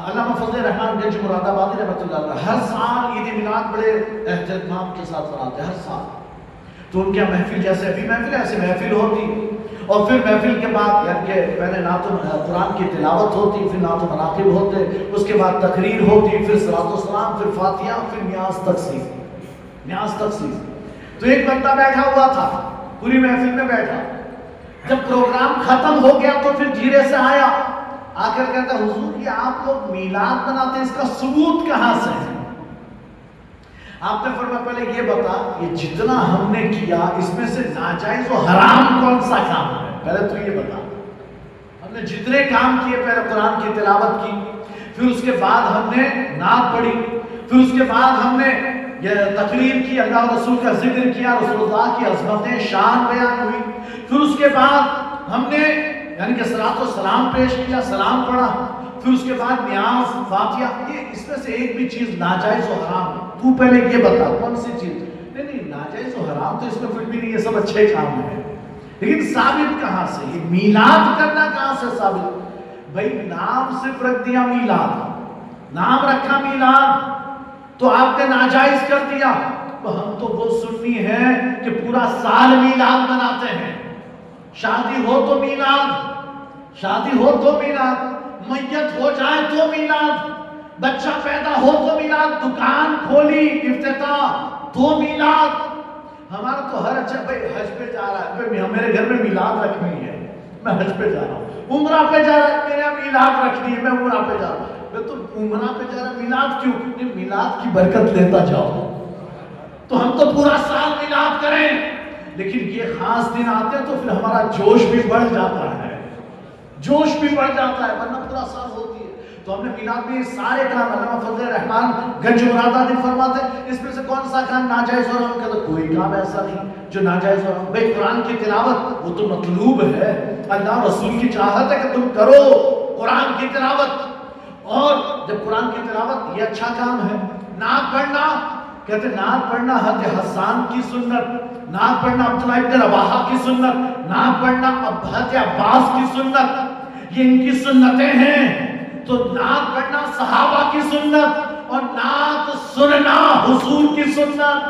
علامہ فضل رحمان گنج مراد آبادی رحمۃ اللہ علیہ ہر سال عید میلاد بڑے اہتمام کے ساتھ مناتے ہیں، ہر سال۔ تو ان کے محفل جیسے ابھی محفل ہے ایسے محفل ہوتی، اور پھر محفل کے بعد یعنی کہ پہلے نعت قرآن کی تلاوت ہوتی، پھر نعت مناقب ہوتے، اس کے بعد تقریر ہوتی، پھر صلاۃ و سلام، پھر فاتحہ، پھر نیاز تقسیم۔ تو ایک بندہ بیٹھا ہوا تھا پوری محفل میں بیٹھا، جب پروگرام ختم ہو گیا تو پھر دھیرے سے آیا آ کر کہتا حضور یہ آپ لوگ میلاد مناتے ہیں، اس کا ثبوت کہاں سے ہے؟ آپ نے فرمایا پہلے یہ بتا یہ جتنا ہم نے کیا اس میں سے ناجائز و حرام کون سا کام ہے؟ پہلے تو یہ بتا. ہم نے جتنے کام کیے، پہلے قرآن کی تلاوت کی، پھر اس کے بعد ہم نے نعت پڑھی، پھر اس کے بعد ہم نے یہ تقریر کی، اللہ و رسول کا ذکر کیا، رسول اللہ کی عظمتیں شان بیان ہوئی، پھر اس کے بعد ہم نے یعنی کہ صلاۃ و سلام پیش کیا، سلام پڑھا، پھر اس کے بعد نیاز، فاتحہ. یہ اس میں سے ایک بھی چیز ناجائز و حرام ہے؟ تو پہلے یہ بتا کون سی چیز؟ نہیں ناجائز و حرام تو اس میں پھر بھی نہیں، یہ سب اچھے کام ہیں، لیکن ثابت کہاں سے؟ یہ میلاد کرنا کہاں سے ثابت؟ بھائی نام صرف رکھ دیا میلاد، نام رکھا میلاد تو آپ نے ناجائز کر دیا. تو ہم تو وہ سنی ہیں کہ پورا سال میلاد مناتے ہیں. شادی ہو تو میلاد، شادی ہو تو میلاد، میت ہو جائے تو میلاد، بچہ پیدا ہو تو میلاد، دکان کھولی افتتاح تو میلاد. ہمارا تو ہر اچھا بھائی حج پہ جا رہا ہے، میرے گھر میں میلاد رکھنی ہے، میں حج پہ جا رہا ہوں، عمرہ پہ جا رہا ہے، میرا میلاد رکھنی ہے، میں عمرہ پہ جا رہا ہوں. تو عمرہ پہ جا رہا ہے، میلاد کیوں؟ میلاد کی برکت لیتا جاؤ. تو ہم تو پورا سال میلاد کریں، لیکن یہ خاص دن آتے ہیں تو پھر ہمارا جوش بھی بڑھ جاتا ہے، جوش بھی بڑھ جاتا ہے، ورنہ پورا سال ہوتی ہے. تو ہم نے میلاد میں سارے کام، علامہ فضل الرحمان گنج مرادآبادی فرماتے ہیں اس میں سے کون سا کام ناجائز ہو رہا ہے؟ کہتے کوئی کام ایسا نہیں جو ناجائز ہو رہا ہے. بھائی قرآن کی تلاوت وہ تو مطلوب ہے، اللہ رسول کی چاہت ہے کہ تم کرو قرآن کی تلاوت. اور جب قرآن کی تلاوت یہ اچھا کام ہے. نعت پڑھنا، کہتے نعت پڑھنا حضرت حسان کی سنت، نعت پڑھنا عبداللہ ابن رواحہ کی سنت، نعت پڑھنا حضرت عباس کی سنت، یہ ان کی سنتیں ہیں. تو نعت پڑھنا صحابہ کی سنت، اور نعت سننا حضور کی سنت،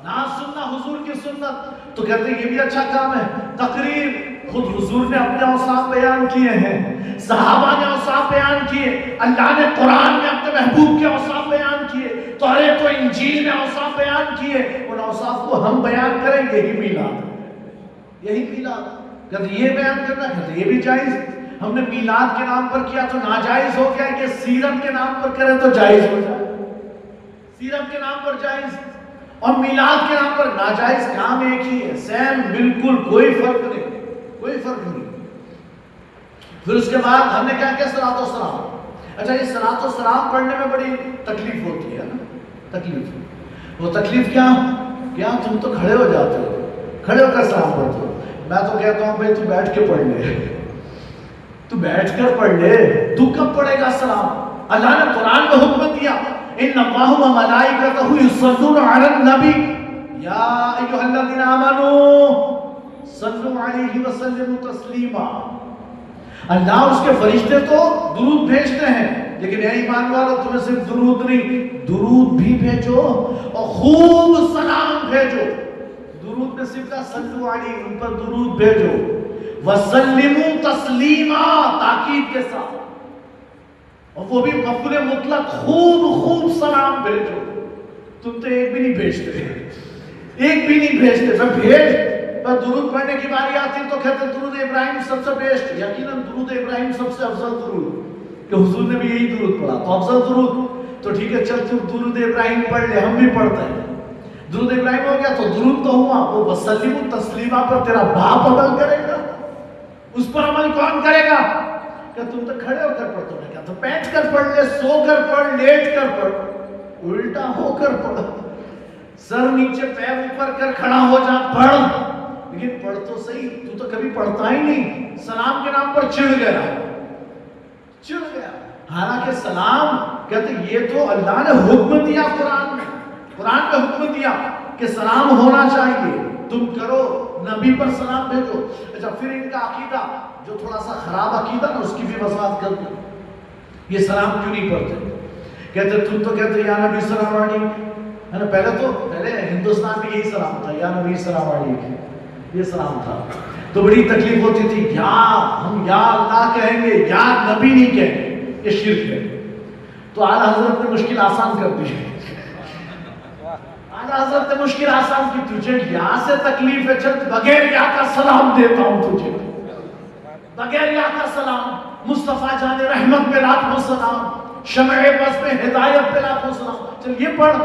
نعت سننا حضور کی سنت. تو کہتے ہیں یہ بھی اچھا کام ہے. تقریر خود حضور نے اپنے اوصاف بیان کیے ہیں، صحابہ نے اوصاف بیان کیے، اللہ نے قرآن میں اپنے محبوب کے اوصاف بیان کیے، توریت و انجیل میں اوصاف بیان کیے. ان اوصاف کو ہم بیان کریں، یہی میلاد، یہی میلاد. کہتے یہ بیان کرنا، کہتے یہ بھی جائز. ہم نے میلاد کے نام پر کیا تو ناجائز ہو گیا، کہ سیرت کے نام پر کریں تو جائز ہو جائے. سیرت کے نام پر جائز اور میلاد کے نام پر ناجائز، کام ایک ہی ہے، سیم، بالکل کوئی فرق نہیں، کوئی فرق نہیں. پھر اس کے بعد ہم نے کیا کیا؟ صلاۃ و سلام. اچھا یہ صلاۃ و سلام پڑھنے میں بڑی تکلیف ہوتی ہے نا، تکلیف. وہ تکلیف کیا تم تو کھڑے ہو جاتے ہو، کھڑے ہو کر سلام پڑھتے ہو. میں تو کہتا ہوں بھائی تو بیٹھ کے پڑھ لے، تو بیٹھ کر پڑھ لے. تو کب پڑھے گا سلام؟ اللہ نے قرآن میں حکم دیا، ان اللہ و ملائکتہ یصلون علی النبی یا ایھا الذین آمنوا صلوا علیہ وسلموا تسلیما. اللہ اور اس کے فرشتے تو درود بھیجتے ہیں، لیکن اے ایمان والو تمہیں صرف درود نہیں، درود بھی بھیجو اور خوب سلام بھیجو. درود میں صرف صلوا علیہ، ان پر درود بھیجو، وسلموا تسلیما، تاکید کے ساتھ، اور وہ بھی مفعول مطلق، خوب سلام بھیجو. تم تو ایک بھی نہیں بھیجتے، ایک بھی نہیں بھیجتے. میں بھیج پر درود پڑھنے کی باری آتی تو کہتے درود ابراہیم سب سے بیسٹ. یقیناً درود ابراہیم سب سے افضل درود، کہ حضور نے بھی یہی درود پڑھا تو افضل درود. تو ٹھیک ہے چل تو درود ابراہیم پڑھ لے، ہم بھی پڑھتے ہیں. درود ابراہیم ہو گیا تو درود تو ہوا، وہ وسلم تسلیمہ پر تیرا باپ عمل کرے گا، اس پر عمل کون کرے گا؟ کہ تم تو کھڑے ہو کر پڑھتے ہو، کیا تو بیٹھ کر پڑھ لے، سو کر پڑھ، لیٹ کر پڑھ، الٹا ہو کر پڑھ، سر نیچے پیر اوپر کر کھڑا ہو جا پڑھ. لیکن پڑھ تو صحیح، تو کبھی پڑھتا ہی نہیں. سلام کے نام پر چڑھ گیا. حالانکہ سلام کہتے یہ تو اللہ نے حکم دیا، قرآن میں حکم دیا کہ سلام ہونا چاہیے، تم کرو، نبی پر سلام بھیجو. اچھا پھر ان کا عقیدہ جو تھوڑا سا خراب عقیدہ نا، اس کی بھی وضاحت کر دوں. یہ سلام کیوں نہیں پڑھتے؟ کہتے تم تو کہتے یا نبی سلام علیکم ہے نا. پہلے ہندوستان میں یہی سلام تھا، یا نبی سلام علیکم، یہ سلام تھا. تو بڑی تکلیف ہوتی تھی، ہم یا اللہ کہیں گے، یا نبی نہیں کہیں گے، یہ شرک ہے. تو اعلیٰ حضرت نے مشکل آسان کر دی. اعلیٰ حضرت نے مشکل آسان کی، تجھے یا سے تکلیف ہے، چل بغیر یا کا سلام دیتا ہوں تجھے، بغیر یا کا سلام. مصطفیٰ جان رحمت پہ لاکھوں سلام، شمع بس پہ ہدایت پہ لاکھوں سلام. چل یہ پڑھ.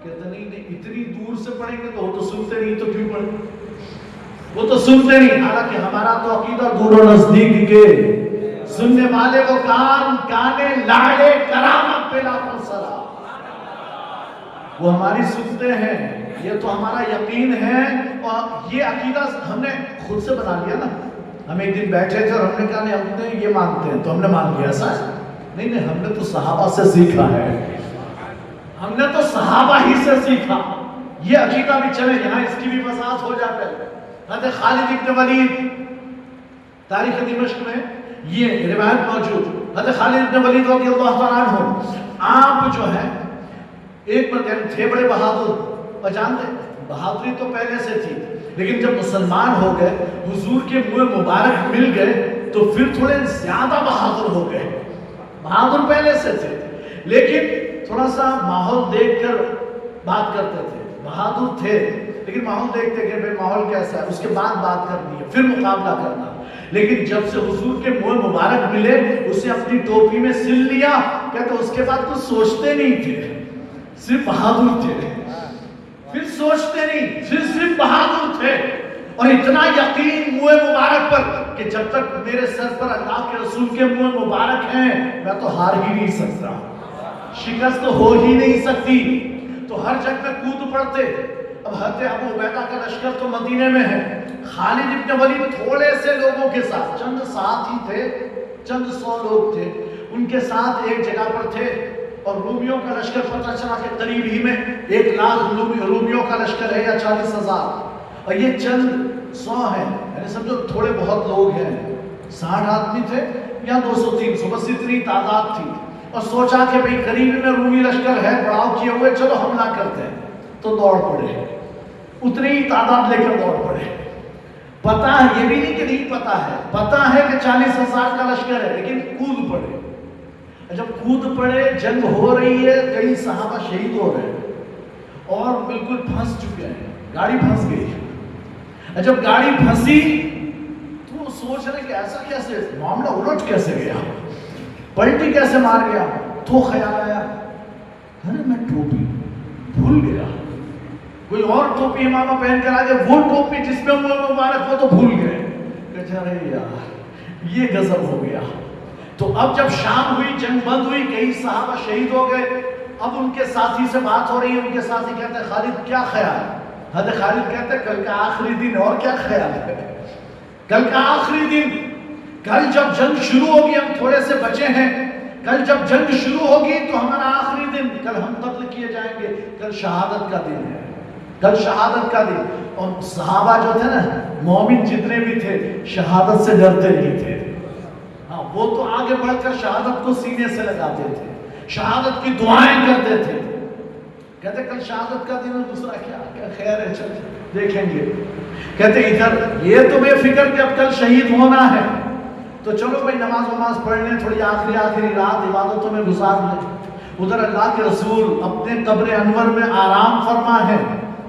کہتے نہیں اتنی دور سے پڑھیں گے تو وہ تو سنتے نہیں، تو کیوں پڑھیں؟ وہ تو سنتے نہیں. حالانکہ ہمارا تو عقیدہ دور و نزدیک کے سننے والے کو کان کانے لاڑے کرامت پہ لاکھوں سلام. وہ ہماری سنتے ہیں، یہ تو ہمارا یقین ہے. اور یہ عقیدہ ہم نے خود سے بنا لیا نا. ہم ایک دن بیٹھے تھے اور ہم نے کہا نہیں ہم نے یہ مانتے ہیں تو ہم نے مان لیا. ایسا نہیں، ہم نے تو صحابہ سے سیکھا ہے، ہم نے تو صحابہ ہی سے سیکھا. یہ عقیدہ بھی چلے. یہاں اس کی بھی وضاحت ہو جاتا ہے. حضرت خالد ابن ولید، تاریخ دمشق میں یہ روایت موجود. حضرت خالد ابن ولید رضی اللہ تعالیٰ عنہ، آپ جو ہے ایک مرتبہ تھے بڑے بہادر. اور جانتے بہادری تو پہلے سے تھی، لیکن جب مسلمان ہو گئے، حضور کے منہ مبارک مل گئے تو پھر تھوڑے زیادہ بہادر ہو گئے. بہادر پہلے سے تھے لیکن تھوڑا سا ماحول دیکھ کر بات کرتے تھے. بہادر تھے لیکن ماحول دیکھتے کہ بھئی ماحول کیسا ہے، اس کے بعد بات کرنی ہے، پھر مقابلہ کرنا. لیکن جب سے حضور کے منہ مبارک ملے، اسے اپنی ٹوپی میں سل لیا. کہتے اس کے بعد کچھ سوچتے نہیں تھے، صرف بہادر تھے. پھر سوچتے نہیں، صرف بہادر تھے. اور اتنا یقین منہ مبارک پر کہ جب تک میرے سر پر اللہ کے رسول کے منہ مبارک ہیں میں تو ہار ہی نہیں سکتا، شکست تو ہو ہی نہیں سکتی. تو ہر جنگ میں کود پڑتے. اب حضرت ابو عبیدہ کا لشکر تو مدینے میں ہے. خالد ابن ولید تھوڑے سے لوگوں کے ساتھ، چند ساتھ ہی تھے، چند 100 لوگ تھے، ان کے ساتھ ایک جگہ پر تھے. اور رومیوں کا لشکر پتہ چلا کہ قریب ہی میں 1 لاکھ رومیوں کا لشکر ہے یا 40,000. اور یہ چند 100 ہیں، یعنی سمجھو تھوڑے بہت لوگ ہیں. 60 آدمی تھے یا 200-300، بس اتنی تعداد تھی. اور سوچا کہ بھئی قریب میں رومی لشکر ہے، پڑاؤ کیے ہوئے، چلو حملہ کرتے ہیں. تو دوڑ پڑے، اتنی ہی تعداد لے کر دوڑ پڑے. پتہ ہے یہ بھی نہیں کہ نہیں پتہ ہے، پتہ ہے کہ 40,000 کا لشکر ہے، لیکن کود پڑے. جب کود پڑے، جنگ ہو رہی ہے، کئی صحابہ شہید ہو رہے ہیں اور بالکل پھنس چکے ہیں، گاڑی پھنس گئی. جب گاڑی پھنسی تو وہ سوچ رہے کہ ایسا کیسے، معاملہ الٹ کیسے گیا، پلٹی کیسے مار گیا. تو خیال آیا ارے میں ٹوپی بھول گیا. کوئی اور ٹوپی امامہ پہن کر آگے، وہ ٹوپی جس میں منہ مبارک وہ تو بھول گئے. کہتے ارے یار یہ غضب ہو گیا. تو اب جب شام ہوئی، جنگ بند ہوئی، کئی صحابہ شہید ہو گئے. اب ان کے ساتھی سے بات ہو رہی ہے. ان کے ساتھی کہتے ہیں خالد کیا خیال؟ حضرت خالد کہتے ہیں کل کا آخری دن، اور کیا خیال ہے، کل کا آخری دن. کل جب جنگ شروع ہوگی، ہم تھوڑے سے بچے ہیں، کل جب جنگ شروع ہوگی تو ہمارا آخری دن، کل ہم قتل کیے جائیں گے. کل شہادت کا دن ہے، کل شہادت کا دن. اور صحابہ جو تھے نا، مومن جتنے بھی تھے، شہادت سے ڈرتے نہیں تھے. ہاں وہ تو آگے بڑھ کر شہادت کو سینے سے لگاتے تھے، شہادت کی دعائیں کرتے تھے. کہتے کل شہادت کا دن ہے، دوسرا کیا خیر ہے، چل دیکھیں گے. کہتے ادھر یہ تو بے فکر کہ اب کل شہید ہونا ہے، تو چلو بھائی نماز پڑھ لیں، تھوڑی آخری رات عبادتوں میں گزار لیں. ادھر اللہ کے رسول اپنے قبر انور میں آرام فرما ہے،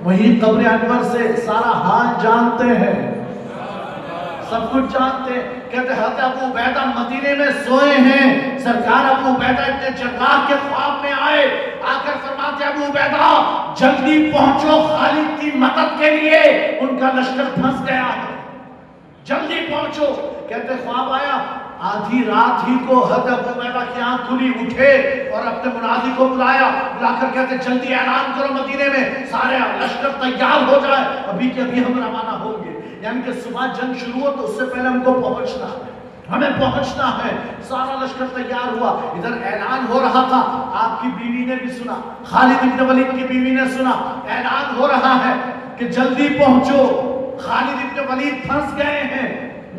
وہیں قبر انور سے سارا حال جانتے ہیں، سب کچھ جانتے ہیں. کہتے حضرت ابو عبیدہ مدینے میں سوئے ہیں. سرکار ابو عبیدہ ابن جراح کے خواب میں آئے، آ کر فرماتے ابو عبیدہ جلدی پہنچو خالد کی مدد کے لیے، ان کا لشکر پھنس گیا ہے، جلدی پہنچو. کہتے خواب آیا، آدھی رات ہی کو حضرت ابو عبیدہ کی آنکھ کھلی، اٹھے اور اپنے منادی کو بلایا. بلا کر کہتے جلدی اعلان کرو مدینے میں سارے لشکر تیار ہو جائے، ابھی کے ابھی ہم روانہ ہوں گے. یعنی کہ صبح جنگ شروع ہو تو اس سے پہلے ہم کو پہنچنا ہے، ہمیں پہنچنا ہے. سارا لشکر تیار ہوا. ادھر اعلان ہو رہا تھا، آپ کی بیوی نے بھی سنا، خالد ابن ولید کی بیوی نے سنا، اعلان ہو رہا ہے کہ جلدی پہنچو، خالد ابن ولید پھنس گئے ہیں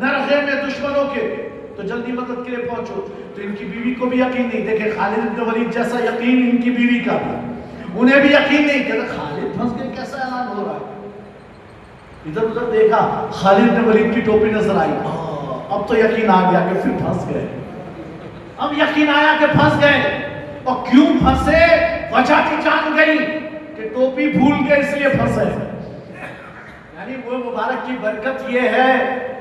نرغے میں دشمنوں کے، تو جلدی مدد کے لیے پہنچو. تو ان کی بیوی کو بھی یقین نہیں. دیکھیں خالد ابن ولید جیسا یقین ان کی بیوی کا بھی، انہیں بھی یقین نہیں کہ خالد پھنس گئے، کیسا اعلان ہو رہا ہے. ادھر ادھر دیکھا، خالد بن ولید کی ٹوپی نظر آئی. اب تو یقین آ گیا کہ پھر پھنس گئے. اب یقین آیا کہ پھنس گئے. اور کیوں پھنسے؟ وجہ کی جان گئی کہ ٹوپی بھول گئے اس لیے پھنسے. یعنی وہ مبارک کی برکت یہ ہے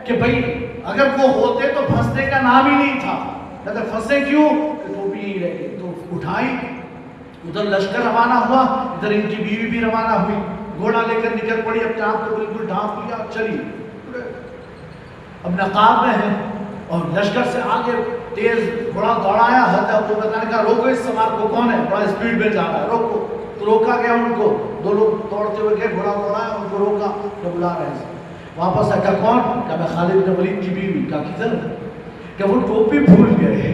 کہ بھئی اگر وہ ہوتے تو پھنسنے کا نام ہی نہیں تھا. اگر پھنسے کیوں؟ کہ ٹوپی نہیں رہی. تو اٹھائی, ادھر لشکر روانہ ہوا, ادھر ان کی بیوی بھی روانہ ہوئی, گھوڑا لے کر نکل پڑی, اپنے آپ کو بالکل ڈھانپ لیا, چلی. اب نقاب میں ہے اور لشکر سے آگے تیز گھوڑا دوڑایا. حضرت ابوبکر نے کہا روکو اس سوار کو, کون ہے بڑا اسپیڈ میں جا رہا ہے, روکو. تو روکا گیا ان کو. دو لوگ دوڑتے ہوئے گئے, گھوڑا دوڑایا, ان کو روکا, تو بلا رہے ہیں. واپس آ کر کون؟ کہ میں خالد بن ولید کی بیوی. کا کدھر؟ کہ وہ ٹوپی بھول گئے.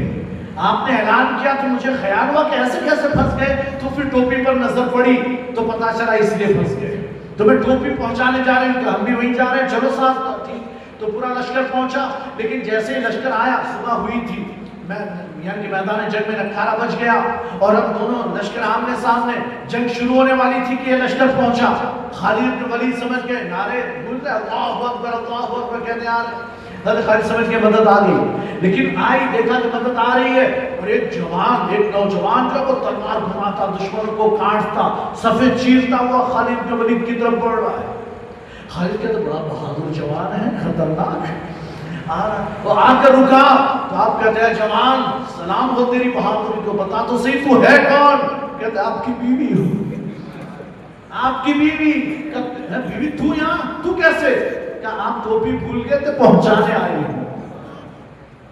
آپ نے اعلان کیا تو مجھے خیال ہوا کہ ایسے کیسے پھنس گئے, تو پھر ٹوپی پر نظر پڑی تو پتا چلا اس لیے پھنس گئے. تو میں ٹوپی پہنچانے جا رہے ہیں, کہ ہم بھی وہیں جا رہے ہیں, چلو ساتھ. تو پورا لشکر پہنچا, لیکن جیسے ہی لشکر آیا, صبح ہوئی تھی, یعنی میدان جنگ میں 18 بج گیا, اور اب دونوں لشکر آمنے سامنے, جنگ شروع ہونے والی تھی کہ یہ لشکر پہنچا. خالد بن ولید سمجھ گئے, نعرے بولتے اللہ اکبر اللہ اکبر کہتے آ رہے. حضرت خالد سمجھ کے مدد آ گئی, لیکن آئی, دیکھا کہ مدد آ رہی ہے, اور ایک جوان, ایک نوجوان جو وہ تلوار گھماتا, دشمن کو کاٹتا, صفے چیرتا ہوا خالد بن ولید کی طرف بڑھ رہا ہے. خالد کہتے بڑا بہادر جوان ہے, خطرناک. وہ آ کر رکا تو آپ کہتے ہیں جوان سلام ہو تیری بہادری کو, بتا تو صحیح تو ہے کون؟ کہتے آپ کی بیوی ہوں. آپ کی بیوی؟ بیوی تو یہاں, تو کیسے؟ کہ آپ ٹوپی بھول گئے تو پہنچانے آئے ہوں.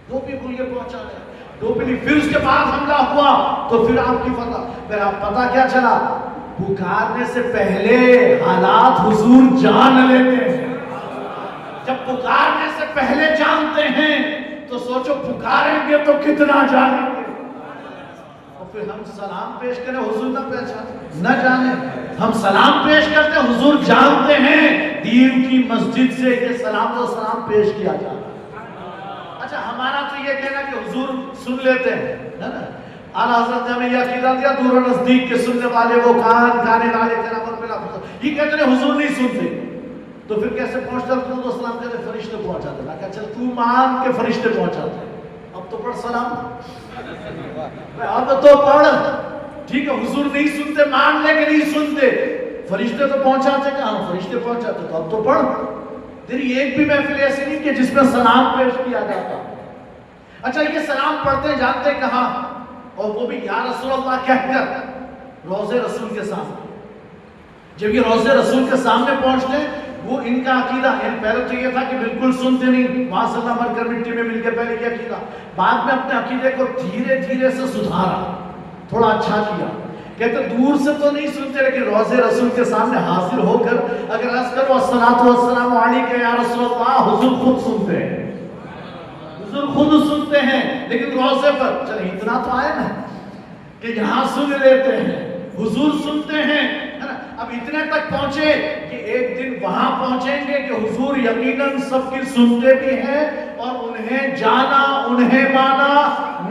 ٹوپی بھول کے پہنچانے, ٹوپی نہیں. پھر اس کے بعد حملہ ہوا تو پھر آپ کی پھر آپ پتا کیا چلا, پکارنے سے پہلے حالات حضور جان لیتے ہیں. جب پکارنے سے پہلے جانتے ہیں تو سوچو پکاریں گے تو کتنا جانیں گے. اور پھر ہم سلام پیش کریں, حضور نہ پہچانے نہ جانے, ہم سلام پیش کرتے ہیں, حضور جانتے ہیں. دین کی مسجد سے یہ سلام و سلام پیش کیا جاتا ہے. اچھا ہمارا تو یہ کہنا کہ حضور سن لیتے ہیں, ہے نا. اعلیٰ حضرت نے ہمیں یہ عقیدہ دیا دور و نزدیک کے سننے والے وہ کان گانے والے تیرا پر یہ کہتے ہیں حضور نہیں سنتے. تو پھر کیسے پہنچتا تو تو سلام کہتے فرشتے پہنچاتے. میں کہا چل تو مان کے فرشتے پہنچاتے, اب تو پڑھ سلام, اب تو پڑھ. ٹھیک ہے حضور نہیں سنتے, مان لے کہ نہیں سنتے, فرشتے تو پہنچاتے, کہاں فرشتے پہنچاتے, تو اب تو پڑھ. تیری ایک بھی محفل ایسی نہیں کہ جس میں سلام پیش کیا جاتا. اچھا یہ سلام پڑھتے جانتے کہاں, اور وہ بھی یا رسول اللہ کہہ کر روضے رسول کے سامنے. جب یہ روضے رسول کے سامنے پہنچتے, وہ ان کا عقیدہ, پہلے تو یہ تھا کہ بالکل سنتے نہیں, وہاں صلی اللہ مر کر مٹی میں مل کے پہلے کیا عقیدہ, بعد میں اپنے عقیدے کو دھیرے دھیرے سے سدھارا, تھوڑا اچھا کیا. کہتے دور سے تو نہیں سنتے, لیکن روضے رسول کے سامنے حاضر ہو کر اگر عرض کرو الصلاۃ والسلام علیک یا رسول اللہ, حضور خود سنتے ہیں, حضور خود سنتے ہیں. لیکن روضے پر چلے اتنا تو آئے نا کہ یہاں سن لیتے ہیں, حضور سنتے ہیں. اب اتنے تک پہنچے کہ ایک دن وہاں پہنچیں گے کہ حضور یقیناً سب کی سنتے بھی ہیں, اور انہیں جانا, انہیں مانا,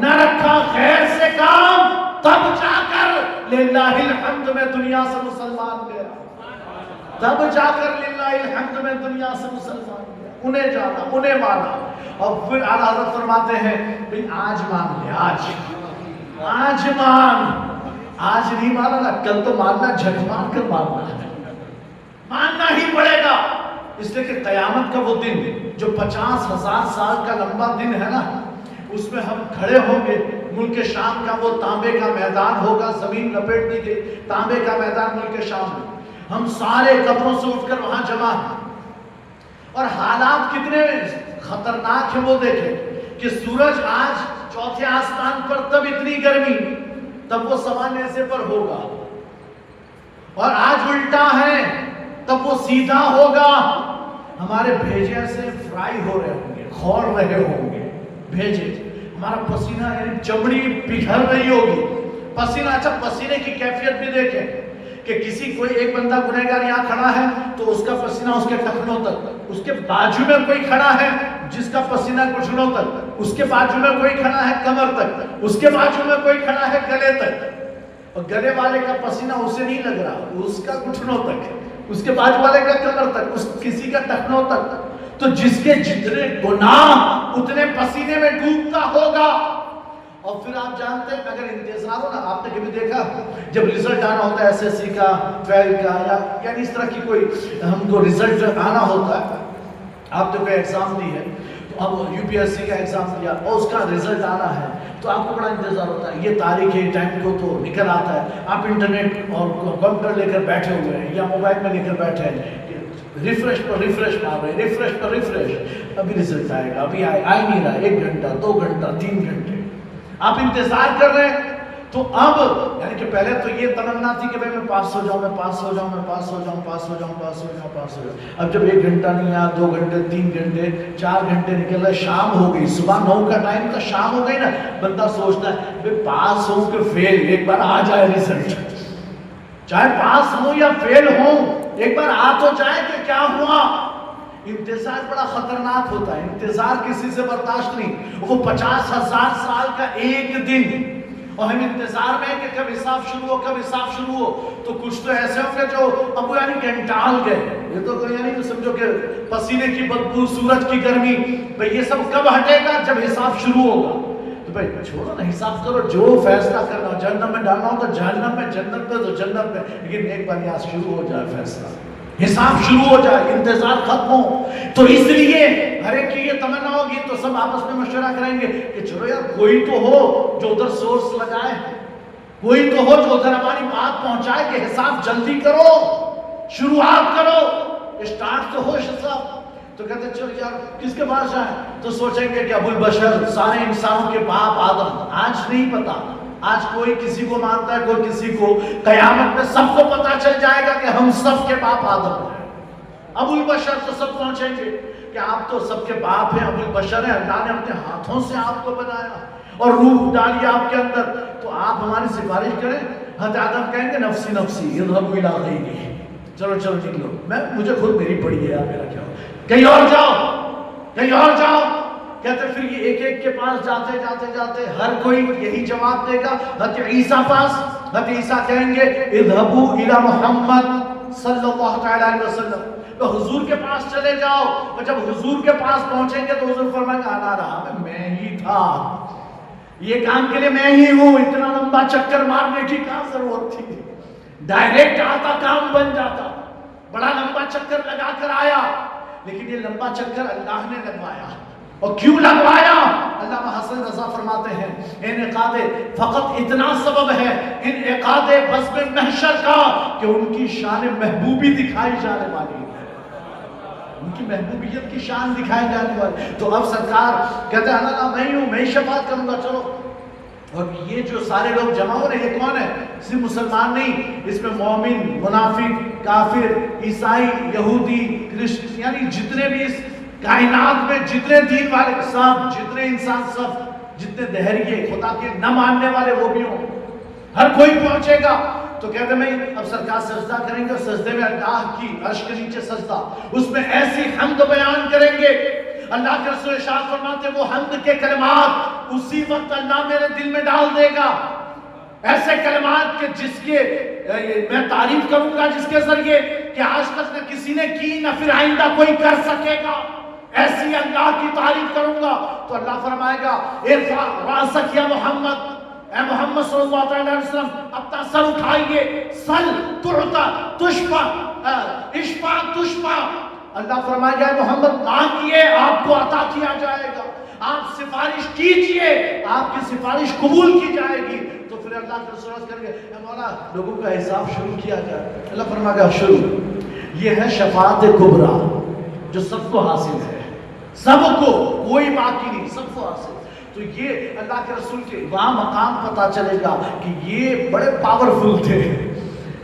نہ رکھا خیر سے کام, تب جا کر للہ الحمد میں دنیا سے مسلمان گیا. تب جا کر للہ الحمد میں دنیا سے مسلمان گیا, انہیں جانا, انہیں مانا. اور پھر اعلیٰ حضرت فرماتے ہیں بھئی آج مان لے, آج مان, آج نہیں مانا نا کل تو ماننا, جھک مار کر ماننا ہی پڑے گا. اس لیے کہ قیامت کا وہ دن جو 50,000 سال کا لمبا دن ہے نا, اس میں ہم کھڑے ہوں گے. ملک شام کا وہ تانبے کا میدان ہوگا, زمین لپیٹ دی گئی, تانبے کا میدان ملک شام میں. ہم سارے قبروں سے اٹھ کر وہاں جمع ہیں, اور حالات کتنے خطرناک ہیں وہ دیکھیں کہ سورج آج چوتھے آسمان پر تب اتنی گرمی, تب وہ سوانے سے پر ہوگا, اور آج الٹا ہے تب وہ سیدھا ہوگا. ہمارے بھیجے سے فرائی ہو رہے ہوں گے, کھول رہے ہوں گے بھیجے, ہمارا پسینہ یعنی چمڑی پگھل رہی ہوگی. پسینہ, اچھا پسینے کی کیفیت بھی دیکھیں کہ کسی کوئی ایک بندہ گنہگار یہاں کھڑا ہے تو اس کا پسینہ اس کے ٹخنوں تک, اس کے بازو میں کوئی کھڑا ہے جس کا پسینہ گھٹنوں تک, اس کے بازو میں کوئی کھڑا ہے کمر تک, اس کے بازو میں کوئی کھڑا ہے گلے تک, اور گلے والے کا پسینہ اسے نہیں لگ رہا, اس کا گھٹنوں تک, اس کے بازو والے کا کمر تک, اس کسی کا ٹخنوں تک. تو جس کے جتنے گناہ اتنے پسینے میں ڈوبتا ہوگا. اور پھر آپ جانتے ہیں اگر انتظار ہو نا, آپ نے کبھی دیکھا جب ریزلٹ آنا ہوتا ہے SSC کا, 12 کا, یا یعنی اس طرح کی کوئی ہم کو ریزلٹ آنا ہوتا ہے, آپ نے کوئی ایگزام دی ہے, تو اب UPSC کا ایگزام دیا اور اس کا رزلٹ آ رہا ہے تو آپ کو بڑا انتظار ہوتا ہے، یہ تاریخ ہے ٹائم کو تو نکل آتا ہے، آپ انٹرنیٹ اور کمپیوٹر لے کر بیٹھے ہوئے ہیں یا موبائل میں لے کر بیٹھے ہیں، ریفریش پر ریفریش مار رہے ہیں، ریفریش پر ریفریش، ابھی رزلٹ آئے گا، ابھی آ ہی نہیں رہا، 1 گھنٹہ 2 گھنٹہ 3 گھنٹے آپ انتظار کر رہے ہیں۔ تو اب یعنی کہ پہلے تو یہ تمنا تھی کہ بھائی میں پاس ہو جاؤں، میں پاس ہو جاؤں، میں پاس ہو جاؤں، پاس ہو جاؤں، پاس ہو جاؤں، پاس ہو جاؤں۔ اب جب 1 گھنٹہ نہیں آیا، 2 گھنٹے 3 گھنٹے 4 گھنٹے نکل رہے، شام ہو گئی، صبح 9 کا ٹائم تھا، شام ہو گئی نا، بندہ سوچتا ہے بھائی پاس ہوں کہ فیل، ایک بار آ جائے رزلٹ، چاہے پاس ہوں یا فیل ہوں، ایک بار آ تو جائے کہ کیا ہوا۔ انتظار بڑا خطرناک ہوتا ہے، انتظار کسی سے برداشت نہیں، وہ 50,000 سال کا ایک دن، اور ہم انتظار میں کہ کب حساب شروع ہو، کب حساب شروع ہو۔ تو کچھ تو ایسے ہوں گے جو ابو یعنی گھنٹال گئے، یہ تو کوئی یعنی سمجھو کہ پسینے کی بدبو، سورج کی گرمی، بھئی یہ سب کب ہٹے گا؟ جب حساب شروع ہوگا۔ تو بھئی چھوڑو نا، حساب کرو، جو فیصلہ کرنا ہو، جہنم میں ڈالنا ہو تو جہنم میں، جنت پہ تو جنت میں، لیکن ایک بار یہاں شروع ہو جائے فیصلہ، حساب شروع ہو جائے، انتظار ختم ہو۔ تو اس لیے ہر ایک کی یہ تمنا ہوگی، تو سب آپس میں مشورہ کریں گے کہ چلو یار کوئی تو ہو جو ادھر سورس لگائے، کوئی تو ہو جو ادھر ہماری بات پہنچائے کہ حساب جلدی کرو، شروعات کرو، اسٹارٹ تو ہو حساب۔ تو کہتے ہیں چلو یار کس کے پاس جائیں؟ تو سوچیں گے کہ ابو البشر، سارے انسانوں کے باپ آدم۔ آج نہیں پتا، آج کوئی کسی کو مانتا ہے، کوئی کسی کو، قیامت میں سب کو پتا چل جائے گا کہ ہم سب کے باپ آدم ہیں۔ ابو البشر تو سب پہنچیں گے کہ آپ تو سب کے باپ ہیں، ابو البشر ہیں، اللہ نے اپنے ہاتھوں سے آپ کو بنایا اور روح ڈالی آپ کے اندر، تو آپ ہماری سفارش کریں۔ حضرت آدم کہیں گے نفسی نفسی اذهبوا الى غیری، چلو چلو نکلو، مجھے خود میری پڑی ہے، میرا کیا ہو، کہیں اور جاؤ، کہیں اور جاؤ۔ کہتے ہیں پھر یہ ایک ایک کے پاس جاتے جاتے جاتے ہر کوئی یہی جواب دے گا۔ حضرت عیسیٰ پاس، حضرت عیسیٰ کہیں گے اذهبوا الى محمد صلی اللہ علیہ وسلم، تو حضور کے پاس چلے جاؤ۔ اور جب حضور کے پاس پہنچیں گے تو حضور فرمائیں گے آنا رہا میں ہی تھا، یہ کام کے لیے میں ہی ہوں، اتنا لمبا چکر مارنے کی کیا ضرورت تھی، ڈائریکٹ آتا کام بن جاتا، بڑا لمبا چکر لگا کر آیا، لیکن یہ لمبا چکر اللہ نے لگوایا۔ اور کیوں لگوایا؟ علامہ حسن رضا فرماتے ہیں انعقاد فقط اتنا سبب ہے انعقاد بزم محشر کا کہ ان کی شان محبوبی دکھائی جانے والی ہے، ان کی محبوبیت کی شان دکھائی جانے والی۔ تو اب سرکار کہتے ہیں اللہ میں ہوں، میں ہی شفاعت کروں گا، چلو۔ اور یہ جو سارے لوگ جمع ہو رہے ہیں، یہ کون ہے؟ صرف مسلمان نہیں، اس میں مومن، منافق، کافر، عیسائی، یہودی، کرسچن، یعنی جتنے بھی اس کائنات میں جتنے دین والے سب، جتنے انسان سب، جتنے دہریے خدا کے نہ ماننے والے وہ بھی ہوں، ہر کوئی پہنچے گا۔ تو کہتے ہیں اب سرکار سجدہ کریں گے، سجدے میں اللہ کی عرش کے نیچے سجدہ، اس میں ایسی حمد بیان کریں گے، اللہ کے رسول ارشاد فرماتے ہیں وہ حمد کے کلمات اسی وقت اللہ میرے دل میں ڈال دے گا، ایسے کلمات کہ جس کے میں تعریف کروں گا جس کے ذریعے کہ آج تک نہ کسی نے کی نہ پھر آئندہ کوئی کر سکے گا، ایسی اللہ کی تعریف کروں گا۔ تو اللہ فرمائے گا ارفع راسک یا محمد، اے محمد صلی اللہ علیہ وسلم اپنا سر اٹھائیے، سل تعطا تشفع، اشفع تشفع، اللہ فرمائے گا اے محمد مانگیے آپ کو عطا کیا جائے گا، آپ سفارش کیجئے آپ کی سفارش قبول کی جائے گی۔ تو پھر اللہ کے رسول کریں گے اے مولا لوگوں کا حساب شروع کیا جائے، اللہ فرمائے گا شروع۔ یہ ہے شفاعت کبریٰ جو سب کو حاصل ہے، سب کو، کوئی باقی نہیں، سب کو حاصل۔ تو یہ اللہ کے رسول کے وہاں مقام پتا چلے گا کہ یہ بڑے پاورفل تھے،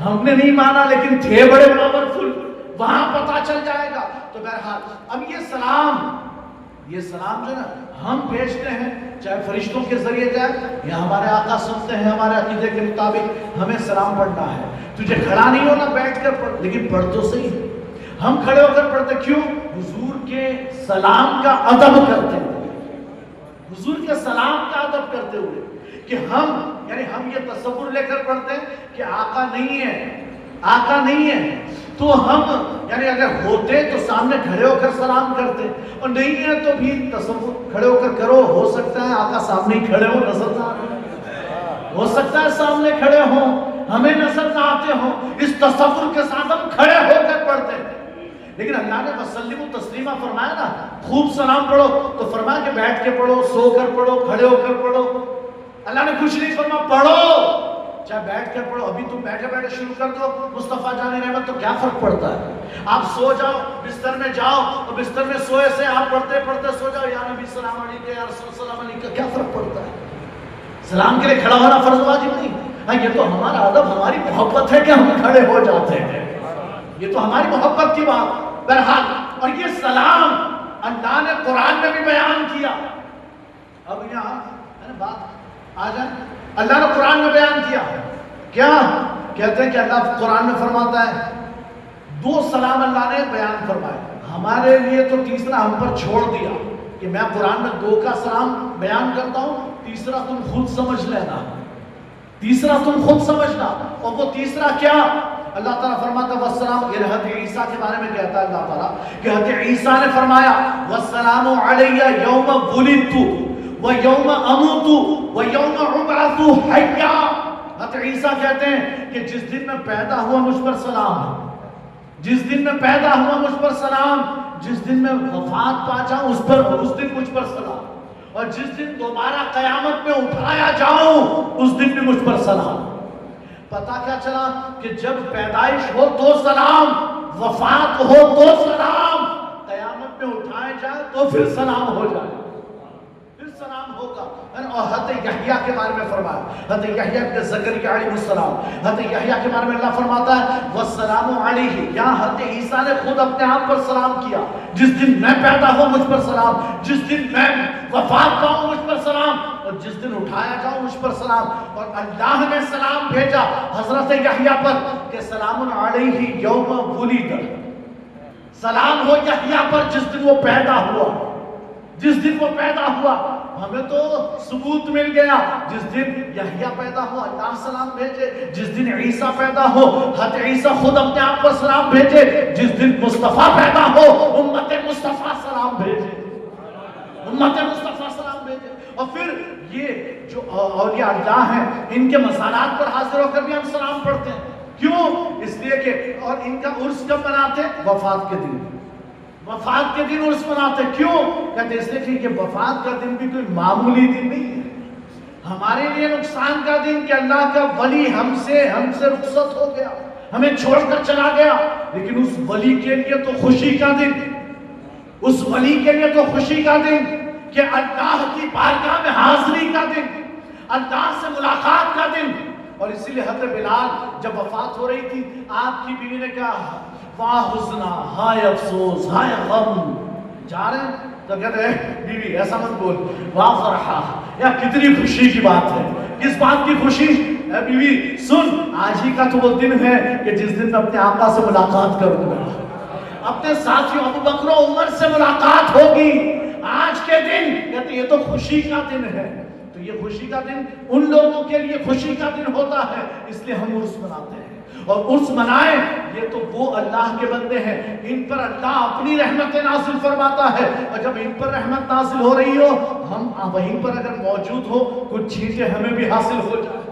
ہم نے نہیں مانا لیکن تھے بڑے پاورفل، وہاں پتا چل جائے گا۔ تو بہرحال اب یہ سلام جو نا ہم بھیجتے ہیں، چاہے فرشتوں کے ذریعے جائے یا ہمارے آقا سنتے ہیں، ہمارے عقیدے کے مطابق ہمیں سلام پڑھنا ہے، تجھے کھڑا نہیں ہونا، بیٹھ کر پڑھ، لیکن پڑھ تو صحیح۔ ہم کھڑے ہو کر پڑھتے کیوں؟ حضور کے سلام کا ادب کرتے ہوئے، حضور کے سلام کا ادب کرتے ہوئے کہ ہم یہ تصور لے کر پڑھتے ہیں کہ آقا نہیں ہے، تو ہم یعنی اگر ہوتے تو سامنے کھڑے ہو کر سلام کرتے، اور نہیں ہے تو بھی تصور کھڑے ہو کر کرو، ہو سکتا ہے آقا سامنے ہی کھڑے ہو، نظر نہ آتے، ہو سکتا ہے سامنے کھڑے ہوں ہمیں نظر نہ آتے ہوں، اس تصور کے ساتھ ہم کھڑے ہو کر پڑھتے ہیں۔ لیکن اللہ نے وسلم تسلیمہ فرمایا نا، خوب سلام پڑھو، تو فرمایا کہ بیٹھ کے پڑھو، سو کر پڑھو، کھڑے ہو کر پڑھو. اللہ نے کچھ نہیں فرمایا پڑھو، چاہے بیٹھ کر پڑھو. ابھی تم بیٹھے بیٹھے شروع کر دو مصطفیٰ جان رحمت، تو کیا فرق پڑتا ہے؟ آپ سو جاؤ، بستر میں جاؤ، تو بستر میں سوئے سے آپ پڑھتے پڑھتے سو جاؤ، یا نبی سلام علیکہ، یا رسول سلام علیکہ، کیا فرق پڑتا ہے؟ سلام کے لیے کھڑا ہونا فرض واجب نہیں. ہاں یہ تو ہمارا ادب، ہماری محبت ہے کہ ہم کھڑے ہو جاتے ہیں، یہ تو ہماری محبت کی بات. بہرحال، اور یہ سلام اللہ نے قرآن میں بھی بیان کیا. اب یہاں ہے نا بات آ جائے، اللہ نے قرآن میں بیان کیا کیا کہتے ہیں کہ اللہ قرآن میں فرماتا ہے 2 سلام اللہ نے بیان فرمائے. ہمارے لیے تو تیسرا ہم پر چھوڑ دیا کہ میں قرآن میں 2 کا سلام بیان کرتا ہوں، تیسرا تم خود سمجھ لینا، تیسرا تم خود سمجھنا. اور وہ تیسرا کیا؟ اللہ تعالیٰ فرماتا ہے والسلام، یہ حضرت عیسیٰ کے بارے میں کہتا ہے اللہ تعالیٰ کہ حضرت عیسیٰ نے فرمایا والسلام علیہ یوم ولدت ویوم اموت ویوم ابعث حیا. حضرت عیسیٰ کہتے ہیں کہ جس دن میں پیدا ہوا مجھ پر سلام ہے، جس دن میں پیدا ہوا مجھ پر سلام، جس دن میں وفات پا جاؤں اس دن مجھ پر سلام، اور جس دن دوبارہ قیامت میں اٹھایا جاؤں اس دن بھی مجھ پر سلام. پتا کیا چلا کہ جب پیدائش ہو تو سلام، وفات ہو تو سلام، قیامت میں اٹھائے جائے تو پھر سلام ہو جائے، پھر سلام ہوگا. اور حضرت یحییٰ کے بارے میں فرمایا، حضرت یحییٰ ابن زکریا علیہ السلام، حضرت یحییٰ کے بارے میں اللہ فرماتا ہے والسلام علیہ. یہاں حضرت عیسیٰ نے خود اپنے آپ پر سلام کیا، جس دن میں پیدا ہوں مجھ پر سلام، جس دن میں وفات پاؤں مجھ پر سلام، اور جس دن اٹھایا جاؤں مجھ پر سلام. اور اللہ نے سلام بھیجا حضرت یحییٰ پر کہ سلام علیہ یوم ولد، سلام ہو یحییٰ پر جس دن وہ پیدا ہوا، جس دن وہ پیدا ہوا. ہمیں تو ثبوت مل گیا، جس دن یحییٰ پیدا ہو اللہ سلام بھیجے، جس دن عیسیٰ پیدا ہو حضرت عیسیٰ خود اپنے آپ پر سلام بھیجے، جس دن مصطفیٰ پیدا ہو امت مصطفیٰ سلام بھیجے، امت مصطفیٰ سلام بھیجے. اور پھر یہ جو اولیاء اللہ ہیں ان کے مزارات پر حاضر ہو کر بھی ہم سلام پڑھتے ہیں. کیوں؟ اس لیے کہ اور ان کا عرس کب مناتے ہیں؟ وفات کے دن، وفات کے دن عرس مناتے. کیوں؟ کہتے ہیں اس لیے کہ وفات کا دن بھی کوئی معمولی دن نہیں ہے، ہمارے لیے نقصان کا دن کہ اللہ کا ولی ہم سے رخصت ہو گیا، ہمیں چھوڑ کر چلا گیا. لیکن اس ولی کے لیے تو خوشی کا دن، اس ولی کے لیے تو خوشی کا دن کہ اللہ کی بارگاہ میں حاضری کا دن، اللہ سے ملاقات کا دن. اور اسی لیے حضرت بلال جب وفات ہو رہی تھی آپ کی بیوی نے کہا واہ حزنا، ہائے افسوس، ہائے غم. جا رہے ہیں تو کہتے ہیں بیوی ایسا مت بول، واہ فرحہ، یا کتنی خوشی کی بات ہے. کس بات کی خوشی؟ اے بیوی سن، آج ہی کا تو وہ دن ہے کہ جس دن میں اپنے آقا سے ملاقات کروں گا، اپنے ساتھیوں ابو بکر و عمر سے ملاقات ہوگی. آج کے دن کہتے ہیں یہ تو خوشی کا دن ہے. تو یہ خوشی کا دن ان لوگوں کے لیے خوشی کا دن ہوتا ہے، اس لیے ہم عرس مناتے ہیں. اور عرس منائیں، یہ تو وہ اللہ کے بندے ہیں، ان پر اللہ اپنی رحمت نازل فرماتا ہے. اور جب ان پر رحمت نازل ہو رہی ہو، ہم وہیں پر اگر موجود ہو، کچھ چیزیں ہمیں بھی حاصل ہو جائیں،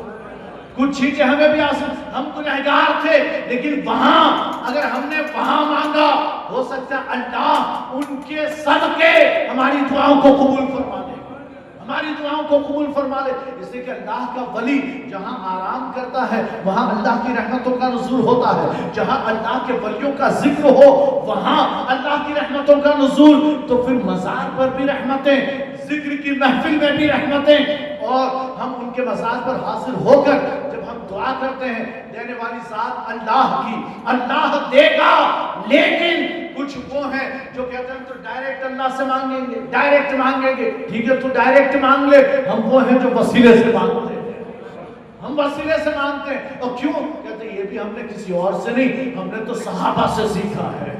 کچھ چیزیں ہمیں بھی حاصل. ہم گنہگار تھے لیکن وہاں اگر ہم نے وہاں مانگا، ہو سکتا ہے اللہ ان کے صدقے ہماری دعاؤں کو قبول فرما دے، ہماری دعاؤں کو قبول فرما لے. اس لیے کہ اللہ کا ولی جہاں آرام کرتا ہے وہاں اللہ کی رحمتوں کا نزول ہوتا ہے، جہاں اللہ کے ولیوں کا ذکر ہو وہاں اللہ کی رحمتوں کا نزول. تو پھر مزار پر بھی رحمتیں، ذکر کی محفل میں بھی رحمتیں. اور ہم ان کے مزار پر حاضر ہو کر جب ہم دعا کرتے ہیں، دینے والی ذات اللہ کی، اللہ دے گا. لیکن کچھ وہ ہیں جو کہتے ہیں تو ڈائریکٹ اللہ سے مانگیں گے، ڈائریکٹ مانگیں گے. ٹھیک ہے تو ڈائریکٹ مانگ لے. ہم وہ ہیں جو وسیلے سے مانگتے ہیں، ہم وسیلے سے مانگتے ہیں. اور کیوں؟ کہتے ہیں یہ بھی ہم نے کسی اور سے نہیں، ہم نے تو صحابہ سے سیکھا ہے،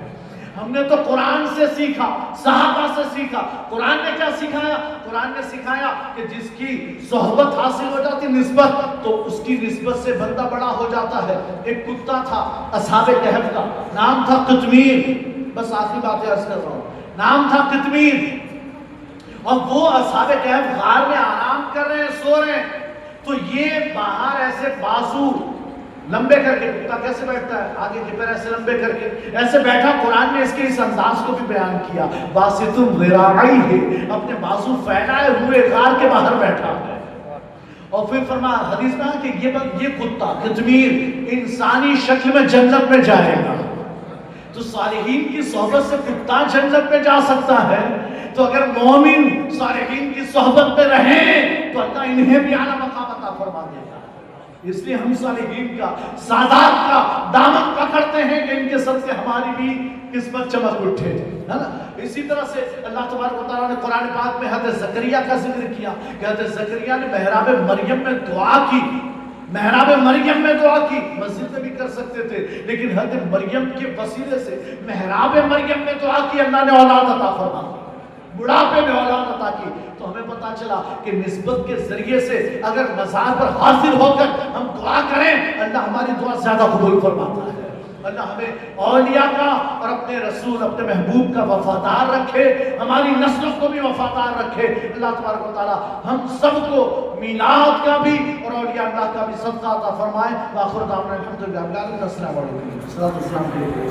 ہم نے تو قرآن سے سیکھا، صحابہ سے سیکھا. قرآن نے کیا سکھایا؟ قرآن نے سکھایا کہ جس کی صحبت حاصل ہو جاتی نسبت، تو اس کی نسبت سے بندہ بڑا ہو جاتا ہے. ایک کتا تھا اصحاب کہف کا، نام تھا قطمیر. بس آخری باتیں عرض کر رہا ہوں، نام تھا قطمیر. اور وہ اصحاب کہف غار میں آرام کر رہے ہیں، سو رہے ہیں. تو یہ باہر ایسے بازو لمبے کر کے کتا کیسے بیٹھتا ہے؟ آگے کے پیر ایسے لمبے کر کے ایسے بیٹھا. قرآن نے اس کے اس انداز کو بھی بیان کیا. باسط ذراعی ہے، اپنے بازو پھیلائے ہوئے غار کے باہر بیٹھا ہے. اور پھر فرمایا حدیث میں کہ یہ کتا قطمیر انسانی شکل میں جنت میں جائے گا. تو صالحین کی صحبت سے کتا جنت میں جا سکتا ہے، تو اگر مومن صالحین کی صحبت میں رہیں تو اللہ انہیں بھی اعلیٰ مقام عطا فرما دے گا. اس لیے ہم صالحین کا، سادات کا دامن پکڑتے ہیں کہ ان کے سب سے ہماری بھی قسمت چمک اٹھے، ہے نا. اسی طرح سے اللہ تبارک و تعالیٰ نے قرآن پاک میں حضرت زکریا کا ذکر کیا کہ حضرت زکریا نے محراب مریم میں دعا کی. محراب مریم میں دعا کی، مسجد میں بھی کر سکتے تھے، لیکن حضرت مریم کے وسیلے سے محراب مریم میں دعا کی، اللہ نے اولاد عطا فرما دی، بڑھاپے میں اولاد عطا کی. تو ہمیں پتا چلا کہ نسبت کے ذریعے سے اگر مزار پر حاضر ہو کر ہم دعا کریں، اللہ ہماری دعا زیادہ قبول فرماتا ہے. اللہ ہمیں اولیاء کا اور اپنے رسول، اپنے محبوب کا وفادار رکھے، ہماری نسلوں کو بھی وفادار رکھے. اللہ تبارک و تعالی ہم سب کو میلاد کا بھی اور اولیاء اللہ کا بھی صدقہ عطا فرمائے. وآخر دعوانا الحمدللہ رب العالمین. السلام علیکم. السلام علیکم.